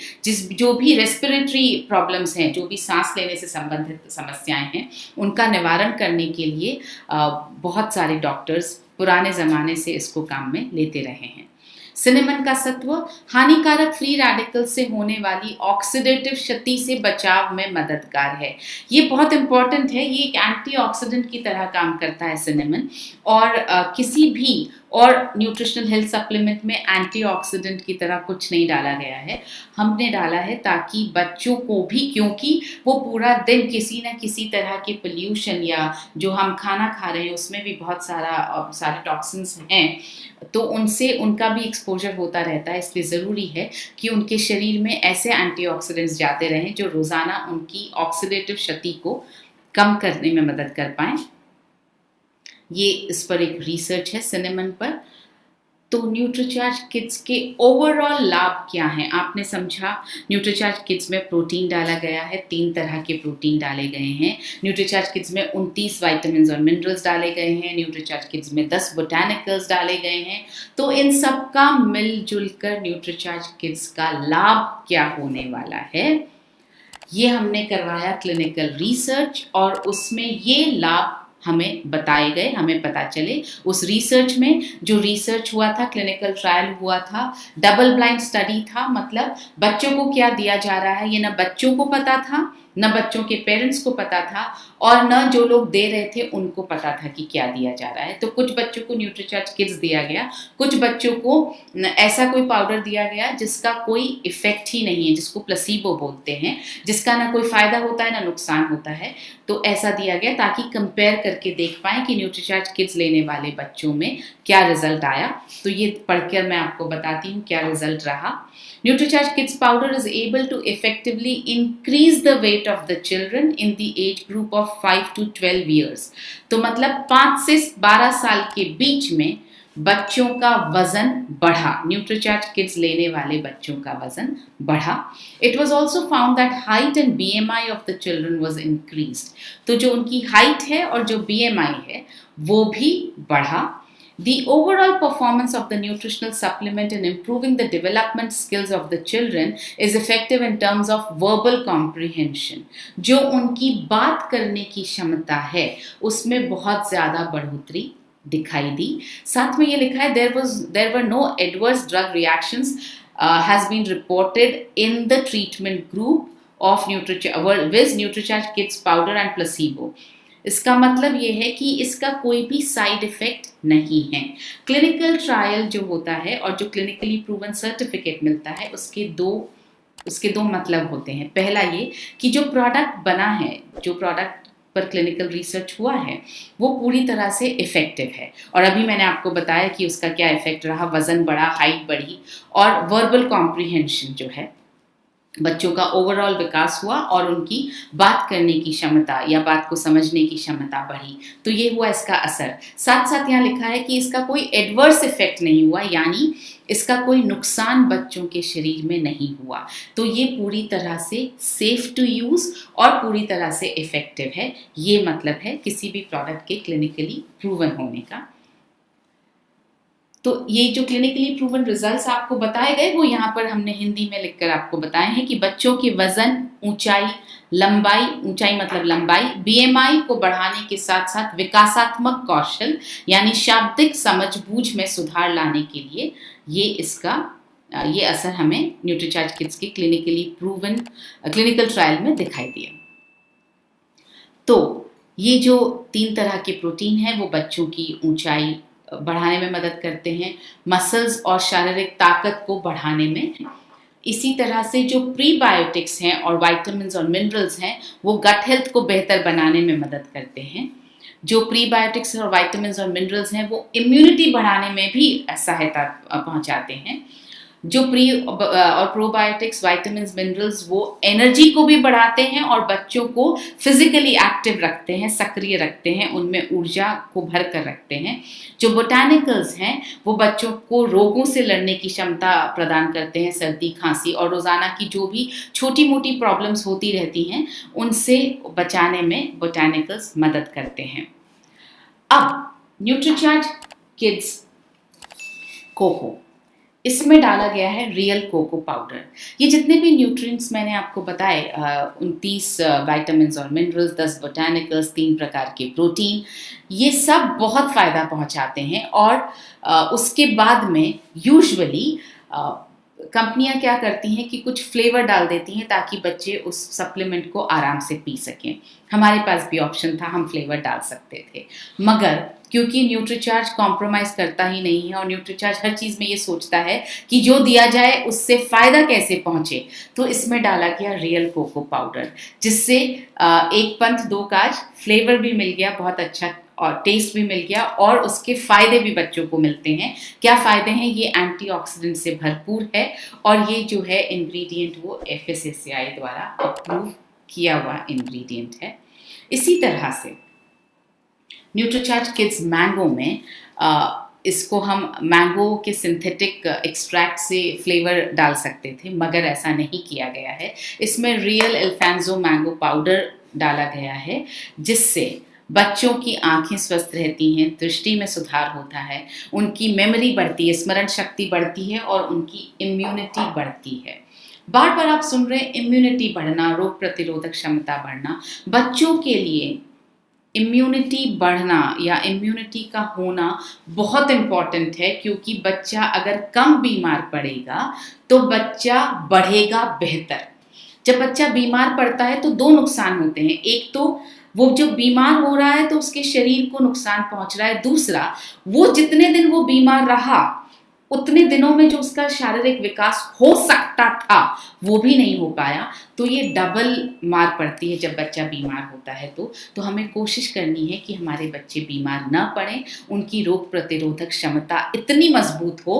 जो भी रेस्पिरेटरी प्रॉब्लम्स हैं, जो भी सांस लेने से संबंधित समस्याएं हैं, उनका निवारण करने के लिए बहुत सारे डॉक्टर्स पुराने ज़माने से इसको काम में लेते रहे हैं। सिनेमन का सत्व हानिकारक फ्री रेडिकल से होने वाली ऑक्सीडेटिव क्षति से बचाव में मददगार है। ये बहुत इंपॉर्टेंट है। ये एक एंटीऑक्सीडेंट की तरह काम करता है सिनेमन, और किसी भी और न्यूट्रिशनल हेल्थ सप्लीमेंट में एंटीऑक्सीडेंट की तरह कुछ नहीं डाला गया है। हमने डाला है ताकि बच्चों को भी, क्योंकि वो पूरा दिन किसी न किसी तरह के पोल्यूशन या जो हम खाना खा रहे हैं उसमें भी बहुत सारे टॉक्सिन्स हैं, तो उनसे उनका भी एक्सपोजर होता रहता है। इसलिए ज़रूरी है कि उनके शरीर में ऐसे एंटीऑक्सीडेंट्स जाते रहें जो रोज़ाना उनकी ऑक्सीडेटिव क्षति को कम करने में मदद कर पाएँ। ये इस पर एक रिसर्च है सिनेमन पर। तो न्यूट्रीचार्ज किड्स के ओवरऑल लाभ क्या हैं? आपने समझा, न्यूट्रीचार्ज किड्स में प्रोटीन डाला गया है, 3 तरह के प्रोटीन डाले गए हैं। न्यूट्रीचार्ज किड्स में 29 वाइटामिन और मिनरल्स डाले गए हैं। न्यूट्रीचार्ज किड्स में 10 बोटानिकल्स डाले गए हैं। तो इन सब का मिलजुल कर न्यूट्रीचार्ज किड्स का लाभ क्या होने वाला है, ये हमने करवाया क्लिनिकल रिसर्च और उसमें ये लाभ हमें बताए गए, हमें पता चले। उस रिसर्च में जो रिसर्च हुआ था, क्लिनिकल ट्रायल हुआ था, डबल ब्लाइंड स्टडी था, मतलब बच्चों को क्या दिया जा रहा है ये ना बच्चों को पता था न बच्चों के पेरेंट्स को पता था और न जो लोग दे रहे थे उनको पता था कि क्या दिया जा रहा है। तो कुछ बच्चों को न्यूट्रीचार्ज किड्स दिया गया, कुछ बच्चों को ऐसा कोई पाउडर दिया गया जिसका कोई इफेक्ट ही नहीं है, जिसको प्लेसिबो बोलते हैं, जिसका ना कोई फायदा होता है ना नुकसान होता है। तो ऐसा दिया गया ताकि कंपेयर करके देख पाएं कि न्यूट्रीचार्ज किड्स लेने वाले बच्चों में क्या रिजल्ट आया। तो ये पढ़कर मैं आपको बताती हूँ क्या रिजल्ट रहा। Nutricharge Kids powder is able to effectively increase the weight of the children in the age group of 5 to 12 years. तो मतलब 5 से 12 साल के बीच में बच्चों का वजन बढ़ा, न्यूट्रीचार्ज किड्स लेने वाले बच्चों का वजन बढ़ा। It was also found that height and BMI of the children was increased. तो जो उनकी हाइट है और जो BMI है वो भी बढ़ा। The overall performance of the nutritional supplement in improving the development skills of the children is effective in terms of verbal comprehension. जो उनकी बात करने की क्षमता है उसमें बहुत ज़्यादा बढ़ोतरी दिखाई दी। साथ में ये लिखा है there were no adverse drug reactions has been reported in the treatment group of Nutricharge Kids powder and placebo. इसका मतलब ये है कि इसका कोई भी साइड इफेक्ट नहीं है। क्लिनिकल ट्रायल जो होता है और जो क्लिनिकली प्रूवन सर्टिफिकेट मिलता है उसके दो मतलब होते हैं। पहला ये कि जो प्रोडक्ट बना है, जो प्रोडक्ट पर क्लिनिकल रिसर्च हुआ है वो पूरी तरह से इफेक्टिव है। और अभी मैंने आपको बताया कि उसका क्या इफेक्ट रहा, वजन बढ़ा, हाइट बढ़ी और वर्बल कॉम्प्रिहेंशन जो है बच्चों का ओवरऑल विकास हुआ और उनकी बात करने की क्षमता या बात को समझने की क्षमता बढ़ी। तो ये हुआ इसका असर। साथ साथ यहाँ लिखा है कि इसका कोई एडवर्स इफेक्ट नहीं हुआ, यानी इसका कोई नुकसान बच्चों के शरीर में नहीं हुआ। तो ये पूरी तरह से सेफ टू यूज़ और पूरी तरह से इफेक्टिव है। ये मतलब है किसी भी प्रोडक्ट के क्लिनिकली प्रूवन होने का। तो ये जो क्लिनिकली प्रूवन रिजल्ट्स आपको बताए गए वो यहाँ पर हमने हिंदी में लिखकर आपको बताए हैं कि बच्चों के वजन, ऊंचाई, लंबाई, ऊंचाई मतलब लंबाई, BMI को बढ़ाने के साथ साथ विकासात्मक कौशल यानी शाब्दिक समझबूझ में सुधार लाने के लिए ये असर हमें न्यूट्रीचार्ज किड्स के क्लिनिकली प्रूवन क्लिनिकल ट्रायल में दिखाई दिया। तो ये जो 3 तरह के प्रोटीन हैं वो बच्चों की ऊंचाई बढ़ाने में मदद करते हैं, मसल्स और शारीरिक ताकत को बढ़ाने में। इसी तरह से जो प्रीबायोटिक्स हैं और विटामिन्स और मिनरल्स हैं वो गट हेल्थ को बेहतर बनाने में मदद करते हैं। जो प्रीबायोटिक्स और विटामिन्स और मिनरल्स हैं वो इम्यूनिटी बढ़ाने में भी सहायता पहुंचाते हैं। जो प्री और प्रोबायोटिक्स, विटामिन्स, मिनरल्स वो एनर्जी को भी बढ़ाते हैं और बच्चों को फिजिकली एक्टिव रखते हैं, सक्रिय रखते हैं, उनमें ऊर्जा को भर कर रखते हैं। जो बोटानिकल्स हैं वो बच्चों को रोगों से लड़ने की क्षमता प्रदान करते हैं, सर्दी, खांसी और रोज़ाना की जो भी छोटी मोटी प्रॉब्लम्स होती रहती हैं उनसे बचाने में बोटानिकल्स मदद करते हैं। अब न्यूट्रीचार्ज किड्स कोको, इसमें डाला गया है रियल कोको पाउडर। ये जितने भी न्यूट्रिएंट्स मैंने आपको बताए 29 विटामिन्स और मिनरल्स, 10 बोटानिकल्स, 3 प्रकार के प्रोटीन, ये सब बहुत फ़ायदा पहुंचाते हैं। और उसके बाद में यूजुअली कंपनियां क्या करती हैं कि कुछ फ्लेवर डाल देती हैं ताकि बच्चे उस सप्लीमेंट को आराम से पी सकें। हमारे पास भी ऑप्शन था, हम फ्लेवर डाल सकते थे, मगर क्योंकि न्यूट्रीचार्ज कॉम्प्रोमाइज़ करता ही नहीं है और न्यूट्रीचार्ज हर चीज़ में ये सोचता है कि जो दिया जाए उससे फ़ायदा कैसे पहुँचे, तो इसमें डाला गया रियल कोको पाउडर, जिससे एक पंथ दो काज, फ्लेवर भी मिल गया बहुत अच्छा और टेस्ट भी मिल गया और उसके फ़ायदे भी बच्चों को मिलते हैं। क्या फ़ायदे हैं? ये एंटीऑक्सीडेंट से भरपूर है और ये जो है इंग्रेडिएंट वो FSSAI द्वारा अप्रूव किया हुआ इंग्रेडिएंट है। इसी तरह से न्यूट्रीचार्ज किड्स मैंगो में इसको हम मैंगो के सिंथेटिक एक्सट्रैक्ट से फ्लेवर डाल सकते थे, मगर ऐसा नहीं किया गया है। इसमें रियल अल्फांसो मैंगो पाउडर डाला गया है, जिससे बच्चों की आंखें स्वस्थ रहती हैं, दृष्टि में सुधार होता है, उनकी मेमोरी बढ़ती है, स्मरण शक्ति बढ़ती है और उनकी इम्यूनिटी बढ़ती है। बार बार आप सुन रहे हैं इम्यूनिटी बढ़ना, रोग प्रतिरोधक क्षमता बढ़ना। बच्चों के लिए इम्यूनिटी बढ़ना या इम्यूनिटी का होना बहुत इम्पॉर्टेंट है, क्योंकि बच्चा अगर कम बीमार पड़ेगा तो बच्चा बढ़ेगा बेहतर। जब बच्चा बीमार पड़ता है तो दो नुकसान होते हैं, एक तो वो जो बीमार हो रहा है तो उसके शरीर को नुकसान पहुंच रहा है, दूसरा वो जितने दिन वो बीमार रहा उतने दिनों में जो उसका शारीरिक विकास हो सकता था वो भी नहीं हो पाया। तो ये डबल मार पड़ती है जब बच्चा बीमार होता है। तो हमें कोशिश करनी है कि हमारे बच्चे बीमार ना पड़ें, उनकी रोग प्रतिरोधक क्षमता इतनी मजबूत हो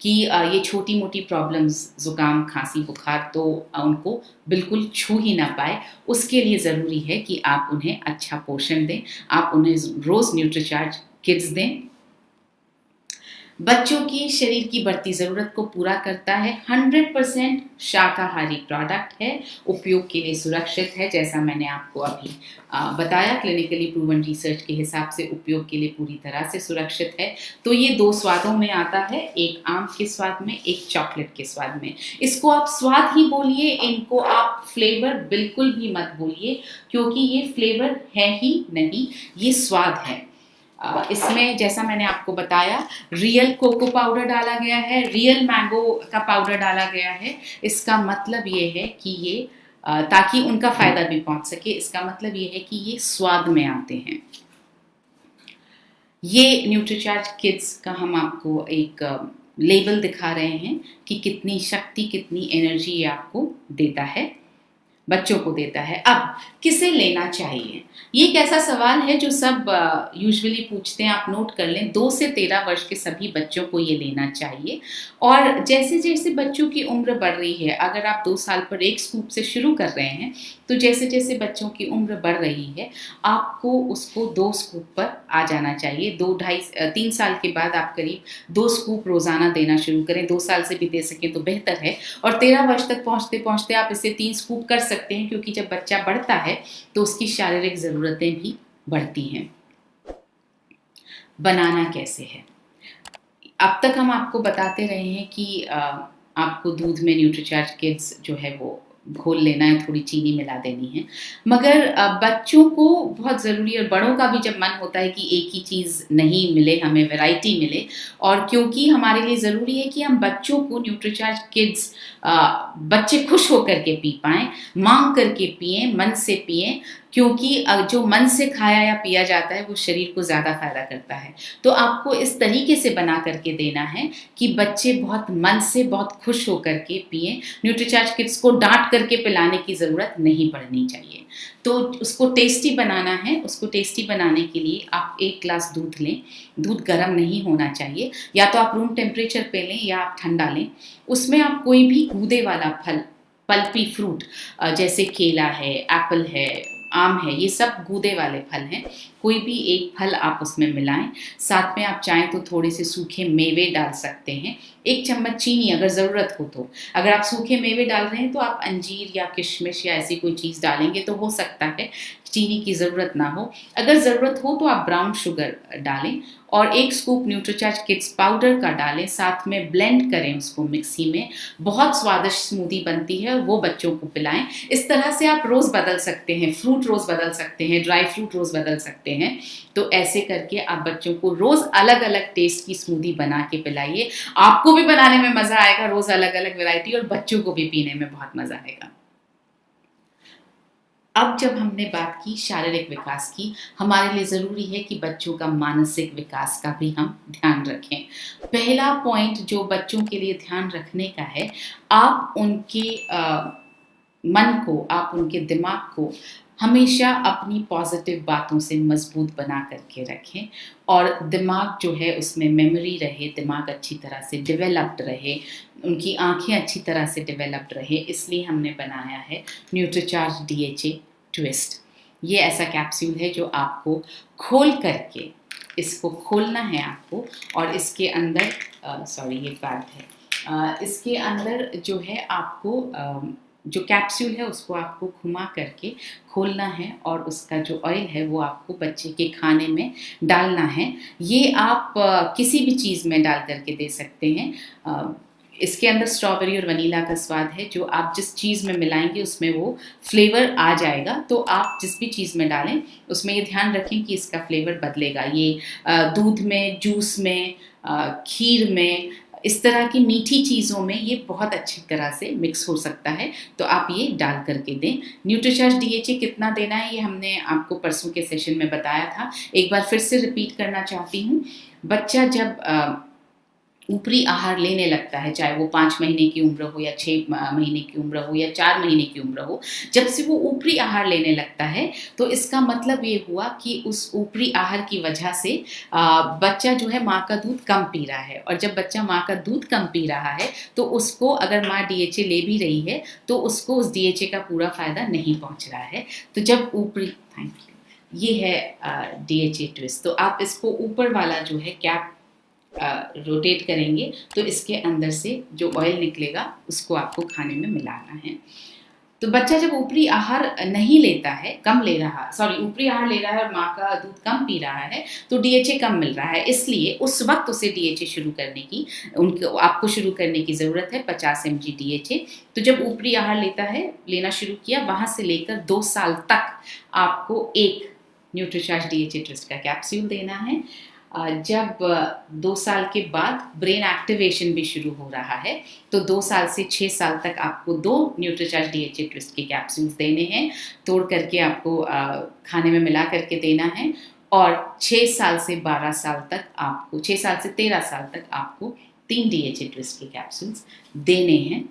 कि ये छोटी मोटी प्रॉब्लम्स, जुकाम, खांसी, बुखार तो उनको बिल्कुल छू ही ना पाए। उसके लिए ज़रूरी है कि आप उन्हें अच्छा पोषण दें, आप उन्हें रोज़ न्यूट्रीचार्ज किड्स दें। बच्चों की शरीर की बढ़ती ज़रूरत को पूरा करता है, 100% शाकाहारी प्रोडक्ट है, उपयोग के लिए सुरक्षित है, जैसा मैंने आपको अभी बताया, क्लिनिकली प्रूवन रिसर्च के हिसाब से उपयोग के लिए पूरी तरह से सुरक्षित है। तो ये दो स्वादों में आता है, एक आम के स्वाद में, एक चॉकलेट के स्वाद में। इसको आप स्वाद ही बोलिए, इनको आप फ्लेवर बिल्कुल भी मत बोलिए, क्योंकि ये फ्लेवर है ही नहीं, ये स्वाद है। इसमें जैसा मैंने आपको बताया, रियल कोको पाउडर डाला गया है, रियल मैंगो का पाउडर डाला गया है। इसका मतलब ये है कि ये ताकि उनका फायदा भी पहुंच सके, इसका मतलब ये है कि ये स्वाद में आते हैं। ये न्यूट्रीचार्ज किड्स का हम आपको एक लेबल दिखा रहे हैं कि कितनी शक्ति, कितनी एनर्जी ये आपको देता है, बच्चों को देता है। अब किसे लेना चाहिए, ये एक ऐसा सवाल है जो सब यूजुअली पूछते हैं, आप नोट कर लें। 2 से 13 वर्ष के सभी बच्चों को ये लेना चाहिए। और जैसे जैसे बच्चों की उम्र बढ़ रही है, अगर आप 2 साल पर 1 स्कूप से शुरू कर रहे हैं, तो जैसे जैसे बच्चों की उम्र बढ़ रही है आपको उसको 2 स्कूप पर आ जाना चाहिए। 3 साल के बाद आप करीब 2 स्कूप रोज़ाना देना शुरू करें। 2 साल से भी दे सकें तो बेहतर है। और 13 वर्ष तक पहुँचते पहुँचते आप इसे 3 स्कूप कर सकते हैं, क्योंकि जब बच्चा बढ़ता है तो उसकी शारीरिक ज़रूरतें भी बढ़ती हैं। बनाना कैसे है, अब तक हम आपको बताते रहे हैं कि आपको दूध में न्यूट्रीचार्ज किड्स जो है वो घोल लेना है, थोड़ी चीनी मिला देनी है, मगर बच्चों को बहुत ज़रूरी, और बड़ों का भी जब मन होता है कि एक ही चीज़ नहीं मिले, हमें वैरायटी मिले, और क्योंकि हमारे लिए ज़रूरी है कि हम बच्चों को न्यूट्रीचार्ज किड्स बच्चे खुश होकर के पी पाएँ, मांग करके पिएं, मन से पिएं, क्योंकि जो मन से खाया या पिया जाता है वो शरीर को ज़्यादा फायदा करता है। तो आपको इस तरीके से बना करके देना है कि बच्चे बहुत मन से, बहुत खुश होकर के पिएं। न्यूट्रीचार्ज किड्स को डांट करके पिलाने की ज़रूरत नहीं पड़नी चाहिए। तो उसको टेस्टी बनाना है, उसको टेस्टी बनाने के लिए आप 1 ग्लास दूध लें। दूध गर्म नहीं होना चाहिए, या तो आप रूम टेम्परेचर पे लें या आप ठंडा लें। उसमें आप कोई भी गूदे वाला फल, पल्पी फ्रूट, जैसे केला है, एप्पल है, आम है, ये सब गूदे वाले फल हैं, कोई भी एक फल आप उसमें मिलाएं। साथ में आप चाहें तो थोड़े से सूखे मेवे डाल सकते हैं, 1 चम्मच चीनी अगर ज़रूरत हो तो। अगर आप सूखे मेवे डाल रहे हैं तो आप अंजीर या किशमिश या ऐसी कोई चीज़ डालेंगे तो हो सकता है चीनी की ज़रूरत ना हो। अगर ज़रूरत हो तो आप ब्राउन शुगर डालें, और 1 स्कूप न्यूट्रीचार्ज किड्स पाउडर का डालें, साथ में ब्लेंड करें उसको मिक्सी में। बहुत स्वादिष्ट स्मूदी बनती है और वो बच्चों को पिलाएं। इस तरह से आप रोज़ बदल सकते हैं, फ्रूट रोज़ बदल सकते हैं, ड्राई फ्रूट रोज़ बदल सकते हैं। तो ऐसे करके आप बच्चों को रोज़ अलग अलग टेस्ट की स्मूदी बना के पिलाइए। आपको भी बनाने में मज़ा आएगा, रोज़ अलग अलग वैरायटी, और बच्चों को भी पीने में बहुत मज़ा आएगा। अब जब हमने बात की शारीरिक विकास की, हमारे लिए ज़रूरी है कि बच्चों का मानसिक विकास का भी हम ध्यान रखें। पहला पॉइंट जो बच्चों के लिए ध्यान रखने का है, आप उनके मन को, आप उनके दिमाग को हमेशा अपनी पॉजिटिव बातों से मजबूत बना करके रखें, और दिमाग जो है उसमें मेमोरी रहे, दिमाग अच्छी तरह से डेवलप्ड रहे, उनकी आंखें अच्छी तरह से डेवलप्ड रहे। इसलिए हमने बनाया है न्यूट्रीचार्ज DHA ट्विस्ट। ये ऐसा कैप्सूल है जो आपको खोल करके, इसको खोलना है आपको, और इसके अंदर ये पैड है, इसके अंदर जो है आपको जो कैप्सूल है उसको आपको घुमा करके खोलना है, और उसका जो ऑयल है वो आपको बच्चे के खाने में डालना है। ये आप किसी भी चीज़ में डाल करके दे सकते हैं। इसके अंदर स्ट्रॉबेरी और वनीला का स्वाद है, जो आप जिस चीज़ में मिलाएंगे उसमें वो फ्लेवर आ जाएगा। तो आप जिस भी चीज़ में डालें उसमें ये ध्यान रखें कि इसका फ्लेवर बदलेगा। ये दूध में, जूस में, खीर में, इस तरह की मीठी चीज़ों में ये बहुत अच्छी तरह से मिक्स हो सकता है, तो आप ये डाल करके दें। न्यूट्रीचार्ज डीएचए कितना देना है ये हमने आपको परसों के सेशन में बताया था, एक बार फिर से रिपीट करना चाहती हूँ। बच्चा जब ऊपरी आहार लेने लगता है, चाहे वो 5 महीने की उम्र हो या 6 महीने की उम्र हो या 4 महीने की उम्र हो, जब से वो ऊपरी आहार लेने लगता है, तो इसका मतलब ये हुआ कि उस ऊपरी आहार की वजह से बच्चा जो है माँ का दूध कम पी रहा है, और जब बच्चा माँ का दूध कम पी रहा है, तो उसको अगर माँ डीएचए ले भी रही है, तो उसको उस डीएचए का पूरा फ़ायदा नहीं पहुँच रहा है। तो जब ऊपरी थैंक यू, ये है डीएचए ट्विस्ट। तो आप इसको ऊपर वाला जो है कैप रोटेट करेंगे, तो इसके अंदर से जो ऑयल निकलेगा उसको आपको खाने में मिलाना है। तो बच्चा जब ऊपरी आहार नहीं लेता है, कम ले रहा, सॉरी ऊपरी आहार ले रहा है और माँ का दूध कम पी रहा है, तो डीएचए कम मिल रहा है, इसलिए उस वक्त उसे डीएचए शुरू करने की आपको शुरू करने की ज़रूरत है 50 mg डीएचए। तो जब ऊपरी आहार लेना शुरू किया, वहाँ से लेकर 2 साल तक आपको एक न्यूट्रीचार्ज डीएचए ट्विस्ट का कैप्सूल देना है। जब 2 साल के बाद ब्रेन एक्टिवेशन भी शुरू हो रहा है, तो 2 साल से 6 साल तक आपको 2 न्यूट्रीचार्ज डीएचए ट्विस्ट के कैप्सूल्स देने हैं, तोड़ करके आपको खाने में मिला करके देना है। और 6 साल से 12 साल तक आपको 6 साल से 13 साल तक आपको 3 डीएचए ट्विस्ट के कैप्सूल्स देने हैं।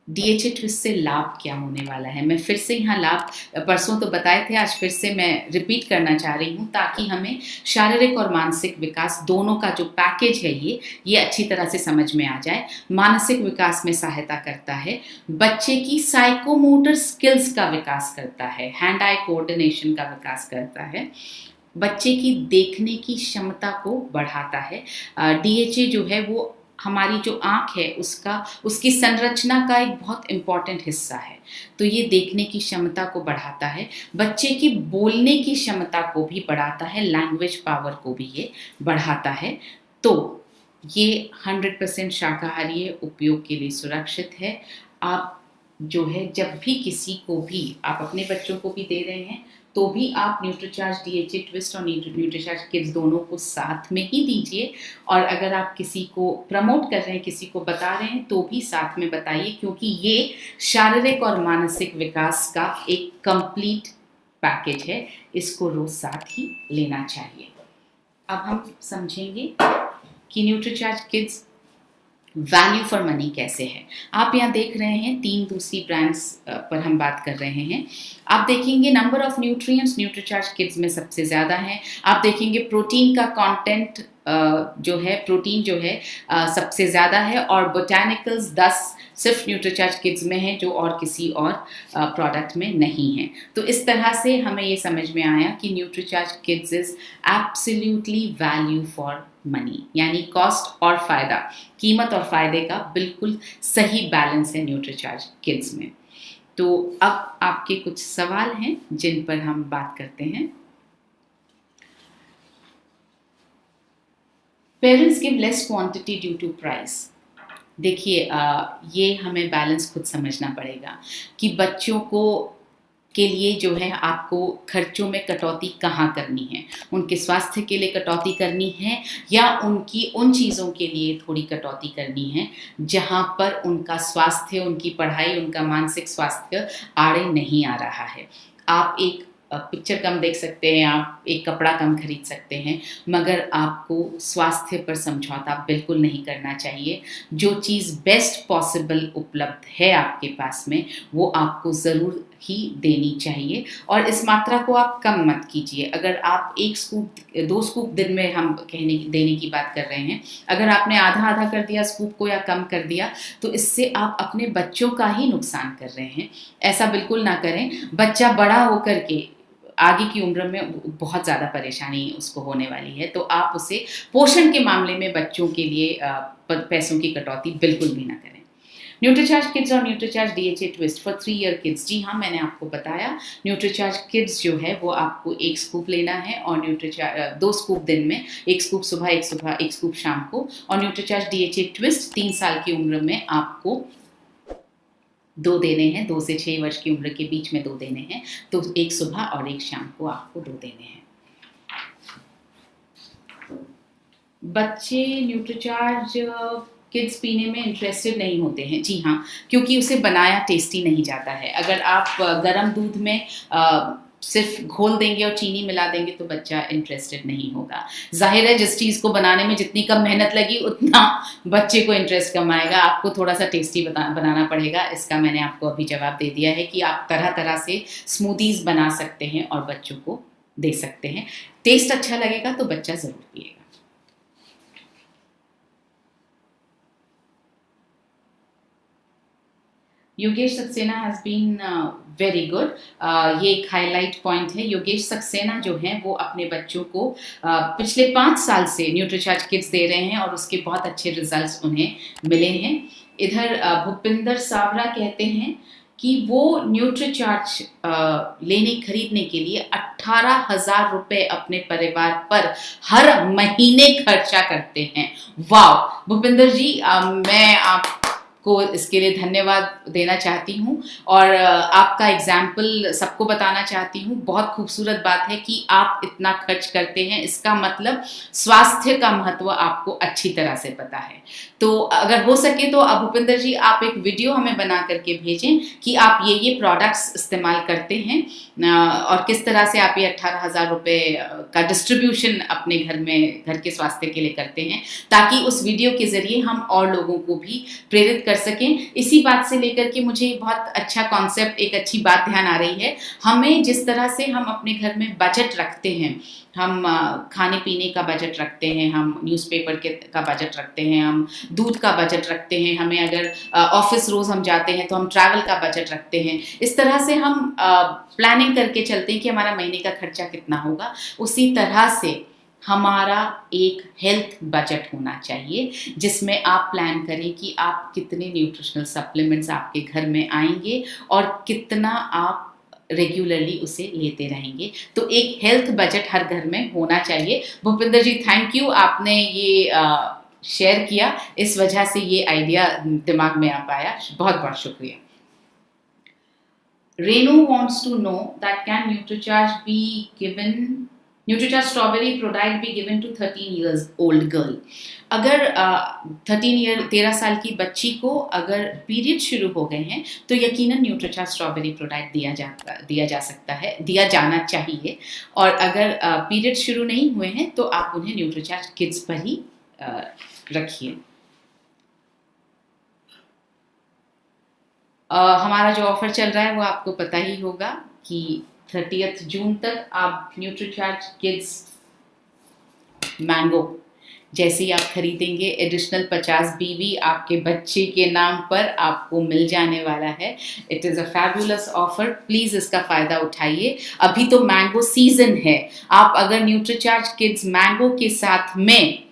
डीएचए ट्विस्ट से लाभ क्या होने वाला है, मैं फिर से यहाँ लाभ परसों तो बताए थे, आज फिर से मैं रिपीट करना चाह रही हूँ, ताकि हमें शारीरिक और मानसिक विकास दोनों का जो पैकेज है ये अच्छी तरह से समझ में आ जाए। मानसिक विकास में सहायता करता है, बच्चे की साइकोमोटर स्किल्स का विकास करता है, हैंड आई कोऑर्डिनेशन का विकास करता है, बच्चे की देखने की क्षमता को बढ़ाता है। डीएचए जो है वो हमारी जो आँख है उसकी संरचना का एक बहुत इम्पॉर्टेंट हिस्सा है, तो ये देखने की क्षमता को बढ़ाता है, बच्चे की बोलने की क्षमता को भी बढ़ाता है, लैंग्वेज पावर को भी ये बढ़ाता है। तो ये 100% शाकाहारी है, उपयोग के लिए सुरक्षित है। आप जो है जब भी किसी को भी, आप अपने बच्चों को भी दे रहे हैं, तो भी आप न्यूट्रीचार्ज डीएचए ट्विस्ट और न्यूट्रीचार्ज किड्स दोनों को साथ में ही दीजिए। और अगर आप किसी को प्रमोट कर रहे हैं, किसी को बता रहे हैं, तो भी साथ में बताइए, क्योंकि ये शारीरिक और मानसिक विकास का एक कंप्लीट पैकेज है, इसको रोज साथ ही लेना चाहिए। अब हम समझेंगे कि Nutricharge kids value for money कैसे है। आप यहाँ देख रहे हैं 3 दूसरी ब्रांड्स पर हम बात कर रहे हैं। आप देखेंगे number of nutrients Nutricharge kids में सबसे ज़्यादा है। आप देखेंगे प्रोटीन का कंटेंट जो है, प्रोटीन जो है सबसे ज़्यादा है, और बोटानिकल्स 10 सिर्फ न्यूट्रीचार्ज किड्स में है, जो और किसी और प्रोडक्ट में नहीं है। तो इस तरह से हमें ये समझ में आया कि Nutricharge kids is absolutely value for money, यानी कॉस्ट और फ़ायदा, कीमत और फ़ायदे का बिल्कुल सही बैलेंस है न्यूट्रीचार्ज किड्स में। तो अब आपके कुछ सवाल हैं जिन पर हम बात करते हैं। Parents give less quantity due to price. देखिए ये हमें बैलेंस खुद समझना पड़ेगा कि बच्चों के लिए जो है आपको खर्चों में कटौती कहाँ करनी है। उनके स्वास्थ्य के लिए कटौती करनी है, या उनकी उन चीज़ों के लिए थोड़ी कटौती करनी है जहाँ पर उनका स्वास्थ्य, उनकी पढ़ाई, उनका मानसिक स्वास्थ्य आड़े नहीं आ रहा है। आप एक पिक्चर कम देख सकते हैं, आप एक कपड़ा कम खरीद सकते हैं, मगर आपको स्वास्थ्य पर समझौता बिल्कुल नहीं करना चाहिए। जो चीज़ बेस्ट पॉसिबल उपलब्ध है आपके पास में, वो आपको ज़रूर ही देनी चाहिए, और इस मात्रा को आप कम मत कीजिए। अगर आप 1 स्कूप 2 स्कूप दिन में हम देने की बात कर रहे हैं, अगर आपने आधा आधा कर दिया स्कूप को या कम कर दिया, तो इससे आप अपने बच्चों का ही नुकसान कर रहे हैं। ऐसा बिल्कुल ना करें। बच्चा बड़ा होकर के आगे की उम्र में बहुत ज़्यादा परेशानी उसको होने वाली है, तो आप उसे पोषण के मामले में बच्चों के लिए पैसों की कटौती बिल्कुल भी ना करें। न्यूट्रीचार्ज किड्स और Nutricharge DHA twist for 3 year kids. जी हाँ, मैंने आपको बताया न्यूट्रीचार्ज किड्स जो है वो आपको 1 स्कूप लेना है, और 2 स्कूप दिन में, 1 स्कूप सुबह, 1 स्कूप शाम को। और न्यूट्रीचार्ज डीएचए ट्विस्ट 3 साल की उम्र में आपको 2 देने हैं, 2 से 6 वर्ष की उम्र के बीच में 2 देने हैं, तो 1 सुबह और 1 शाम को आपको 2 देने हैं। बच्चे न्यूट्रीचार्ज किड्स पीने में इंटरेस्टेड नहीं होते हैं, जी हाँ, क्योंकि उसे बनाया टेस्टी नहीं जाता है। अगर आप गर्म दूध में सिर्फ घोल देंगे और चीनी मिला देंगे तो बच्चा इंटरेस्टेड नहीं होगा। जाहिर है जिस चीज़ को बनाने में जितनी कम मेहनत लगी उतना बच्चे को इंटरेस्ट कम आएगा। आपको थोड़ा सा टेस्टी बनाना पड़ेगा। इसका मैंने आपको अभी जवाब दे दिया है कि आप तरह तरह से स्मूदीज बना सकते हैं और बच्चों को दे सकते हैं। टेस्ट अच्छा लगेगा तो बच्चा ज़रूर पिएगा। Yogesh Saxena has been very good. ये एक हाईलाइट पॉइंट है। योगेश सक्सेना जो हैं वो अपने बच्चों को पिछले 5 साल से न्यूट्रीचार्ज किट्स दे रहे हैं और उसके बहुत अच्छे रिजल्ट्स उन्हें मिले हैं। इधर भूपिंदर सावरा कहते हैं कि वो न्यूट्रीचार्ज खरीदने के लिए 18,000 रुपए अपने परिवार पर हर महीने खर्चा करते हैं। वाह भूपिंदर जी, मैं आपको इसके लिए धन्यवाद देना चाहती हूँ और आपका एग्जाम्पल सबको बताना चाहती हूँ। बहुत खूबसूरत बात है कि आप इतना खर्च करते हैं, इसका मतलब स्वास्थ्य का महत्व आपको अच्छी तरह से पता है। तो अगर हो सके तो अब भूपिंदर जी आप एक वीडियो हमें बना करके भेजें कि आप ये प्रोडक्ट्स इस्तेमाल करते हैं और किस तरह से आप ये 18,000 रुपये का डिस्ट्रीब्यूशन अपने घर के स्वास्थ्य के लिए करते हैं, ताकि उस वीडियो के ज़रिए हम और लोगों को भी प्रेरित कर सकें। इसी बात से लेकर के मुझे बहुत अच्छा कॉन्सेप्ट, एक अच्छी बात ध्यान आ रही है। हमें जिस तरह से हम अपने घर में बजट रखते हैं, हम खाने पीने का बजट रखते हैं, हम न्यूज़पेपर का बजट रखते हैं, हम दूध का बजट रखते हैं, हमें अगर ऑफिस रोज़ हम जाते हैं तो हम ट्रैवल का बजट रखते हैं। इस तरह से हम प्लानिंग करके चलते हैं कि हमारा महीने का खर्चा कितना होगा। उसी तरह से हमारा एक हेल्थ बजट होना चाहिए जिसमें आप प्लान करें कि आप कितने न्यूट्रिशनल सप्लीमेंट्स आपके घर में आएंगे और कितना आप रेगुलरली उसे लेते रहेंगे। तो एक हेल्थ बजट हर घर में होना चाहिए। भूपिंदर जी थैंक यू, आपने ये शेयर किया, इस वजह से ये आइडिया दिमाग में आ पाया। बहुत बहुत शुक्रिया। Renu wants to know that can Nutricharge strawberry product be given to 13 years old girl? अगर 13 साल की बच्ची को अगर पीरियड शुरू हो गए हैं तो यकीनन न्यूट्रीचार्ज स्ट्रॉबेरी प्रोडक्ट दिया जा सकता है, दिया जाना चाहिए। और अगर पीरियड शुरू नहीं हुए हैं तो आप उन्हें न्यूट्रीचार्ज किड्स पर ही रखिए। हमारा जो ऑफर चल रहा है वो आपको पता ही होगा कि 30 जून तक आप न्यूट्रीचार्ज किड्स मैंगो जैसे ही आप खरीदेंगे एडिशनल 50 बीवी आपके बच्चे के नाम पर आपको मिल जाने वाला है। It is a fabulous offer, please इसका फ़ायदा उठाइए। अभी तो मैंगो सीजन है। आप अगर न्यूट्रीचार्ज किड्स मैंगो के साथ में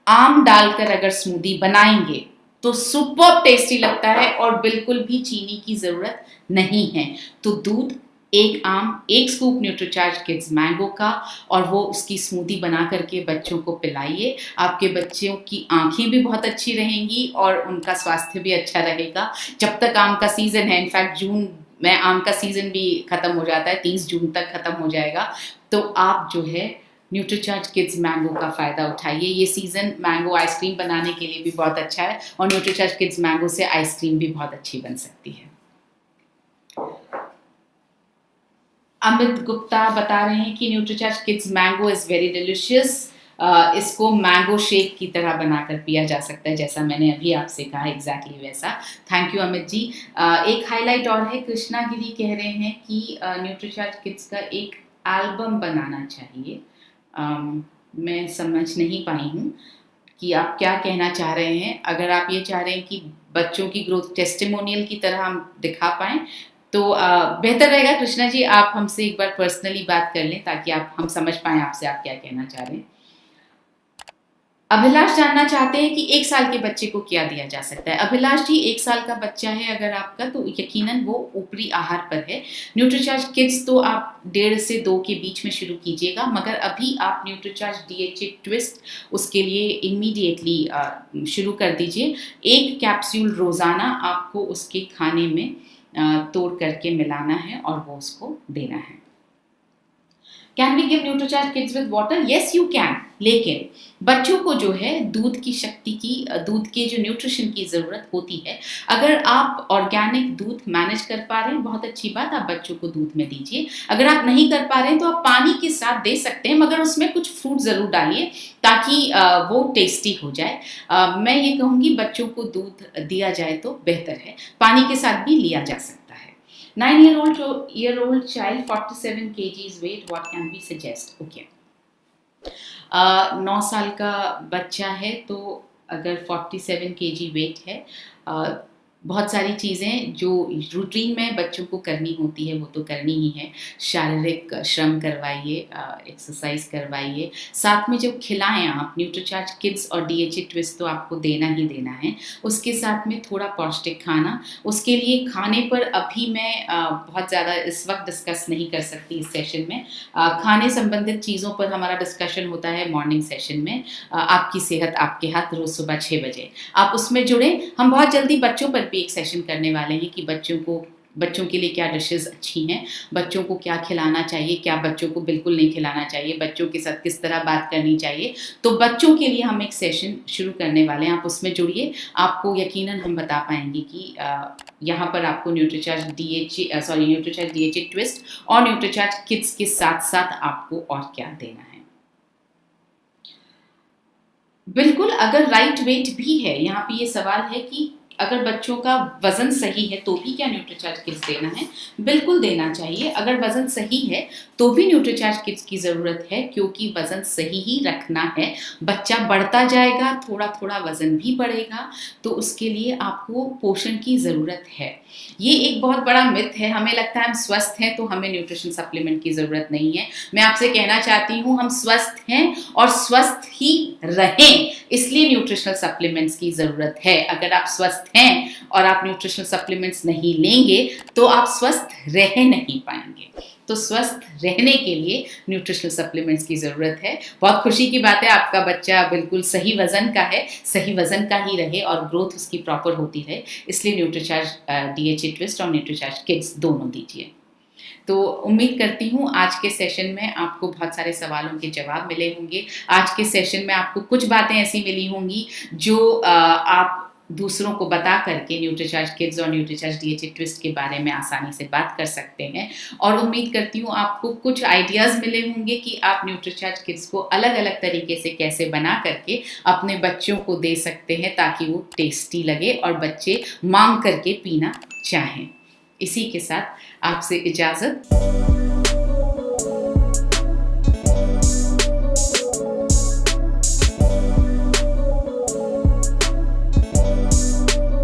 आम डालकर अगर स्मूदी बनाएंगे तो सुपर टेस्टी लगता है और बिल्कुल भी चीनी की ज़रूरत नहीं है। तो दूध, एक आम, एक स्कूप न्यूट्रीचार्ज किड्स मैंगो का और वो उसकी स्मूदी बना करके बच्चों को पिलाइए। आपके बच्चों की आंखें भी बहुत अच्छी रहेंगी और उनका स्वास्थ्य भी अच्छा रहेगा। जब तक आम का सीज़न है, इनफैक्ट जून में आम का सीज़न भी ख़त्म हो जाता है, 30 जून तक ख़त्म हो जाएगा। तो आप जो है न्यूट्रीचार्ज किड्स मैंगो का फ़ायदा उठाइए। ये सीज़न मैंगो आइसक्रीम बनाने के लिए भी बहुत अच्छा है और न्यूट्रीचार्ज किड्स मैंगो से आइसक्रीम भी बहुत अच्छी बन सकती है। अमित गुप्ता बता रहे हैं कि Nutricharge kids mango is very delicious. इसको मैंगो शेक की तरह बनाकर पिया जा सकता है, जैसा मैंने अभी आपसे कहा, एग्जैक्टली वैसा। Thank you Amit ji. एक हाईलाइट और है, कृष्णा गिरी कह रहे हैं कि न्यूट्रीचार्ज किड्स का एक एल्बम बनाना चाहिए। मैं समझ नहीं पाई हूँ कि आप क्या कहना चाह रहे हैं। अगर आप ये चाह रहे हैं कि बच्चों की ग्रोथ टेस्टिमोनियल की तरह हम दिखा पाएँ तो बेहतर रहेगा कृष्णा जी आप हमसे एक बार पर्सनली बात कर लें ताकि हम समझ पाएँ आपसे आप क्या कहना चाह रहे हैं। अभिलाष जानना चाहते हैं कि 1 साल के बच्चे को क्या दिया जा सकता है। अभिलाष जी 1 साल का बच्चा है अगर आपका तो यकीनन वो ऊपरी आहार पर है। न्यूट्रीचार्ज किड्स तो आप 1.5 से 2 के बीच में शुरू कीजिएगा, मगर अभी आप न्यूट्रीचार्ज DHA ट्विस्ट उसके लिए इमीडिएटली शुरू कर दीजिए। 1 कैप्सूल रोज़ाना आपको उसके खाने में तोड़ करके मिलाना है और वो उसको देना है। Can we give Nutricharge kids with water? Yes you can. लेकिन बच्चों को जो है दूध की शक्ति की, दूध के जो न्यूट्रिशन की ज़रूरत होती है, अगर आप ऑर्गेनिक दूध मैनेज कर पा रहे हैं, बहुत अच्छी बात, आप बच्चों को दूध में दीजिए। अगर आप नहीं कर पा रहे हैं तो आप पानी के साथ दे सकते हैं, मगर उसमें कुछ फ्रूट ज़रूर डालिए ताकि वो टेस्टी हो जाए। मैं ये कहूँगी बच्चों को दूध दिया जाए तो बेहतर है, पानी के साथ भी लिया जा सकता है। 9-year-old child 47 kgs weight, what can we suggest? Okay. 9 साल का बच्चा है तो अगर 47 kg वेट है, बहुत सारी चीज़ें जो रूटीन में बच्चों को करनी होती है वो तो करनी ही है। शारीरिक श्रम करवाइए, एक्सरसाइज करवाइए, साथ में जब खिलाएं आप न्यूट्रीचार्ज किड्स और DHA ट्विस्ट तो आपको देना ही देना है। उसके साथ में थोड़ा पौष्टिक खाना, उसके लिए खाने पर अभी मैं बहुत ज़्यादा इस वक्त डिस्कस नहीं कर सकती इस सेशन में। खाने संबंधित चीज़ों पर हमारा डिस्कशन होता है मॉर्निंग सेशन में। आपकी सेहत आपके हाथ, रोज़ सुबह 6 बजे आप उसमें जुड़ें। हम बहुत जल्दी बच्चों पर एक सेशन करने वाले हैं कि बच्चों के लिए क्या डिशेस अच्छी हैं, बच्चों को क्या खिलाना चाहिए, क्या बच्चों को बिल्कुल नहीं खिलाना चाहिए, बच्चों के साथ किस तरह बात करनी चाहिए। तो बच्चों के लिए हम एक सेशन शुरू करने वाले हैं, आप उसमें जुड़िए। आपको यकीनन हम बता पाएंगे कि यहाँ पर आपको न्यूट्रीचार्ज DHA ट्विस्ट और न्यूट्रीचार्ज किड्स के साथ साथ आपको और क्या देना है। बिल्कुल, अगर राइट वेट भी है, यहाँ पे ये सवाल है कि अगर बच्चों का वजन सही है तो भी क्या न्यूट्रीचार्ज किड्स देना है? बिल्कुल देना चाहिए। अगर वजन सही है तो भी न्यूट्रीचार्ज किड्स की ज़रूरत है, क्योंकि वजन सही ही रखना है। बच्चा बढ़ता जाएगा, थोड़ा थोड़ा वजन भी बढ़ेगा, तो उसके लिए आपको पोषण की ज़रूरत है। ये एक बहुत बड़ा मिथ है, हमें लगता है हम स्वस्थ हैं तो हमें न्यूट्रिशन सप्लीमेंट की ज़रूरत नहीं है। मैं आपसे कहना चाहती हूँ हम स्वस्थ हैं और स्वस्थ ही रहें, इसलिए न्यूट्रिशनल सप्लीमेंट्स की ज़रूरत है। अगर आप स्वस्थ हैं और आप न्यूट्रिशनल सप्लीमेंट्स नहीं लेंगे तो आप स्वस्थ रह नहीं पाएंगे। तो स्वस्थ रहने के लिए न्यूट्रिशनल सप्लीमेंट्स की ज़रूरत है। बहुत खुशी की बात है, आपका बच्चा बिल्कुल सही वज़न का है, सही वज़न का ही रहे और ग्रोथ उसकी प्रॉपर होती रहे, इसलिए न्यूट्रीचार्ज DHA ट्विस्ट और न्यूट्रीचार्ज किड्स दोनों दीजिए। तो उम्मीद करती हूँ आज के सेशन में आपको बहुत सारे सवालों के जवाब मिले होंगे। आज के सेशन में आपको कुछ बातें ऐसी मिली होंगी जो आप दूसरों को बता करके न्यूट्रीचार्ज किड्स और न्यूट्रीचार्ज DHA ट्विस्ट के बारे में आसानी से बात कर सकते हैं। और उम्मीद करती हूँ आपको कुछ आइडियाज़ मिले होंगे कि आप न्यूट्रीचार्ज किड्स को अलग अलग तरीके से कैसे बना करके अपने बच्चों को दे सकते हैं ताकि वो टेस्टी लगे और बच्चे मांग करके पीना चाहें। इसी के साथ आपसे इजाज़त।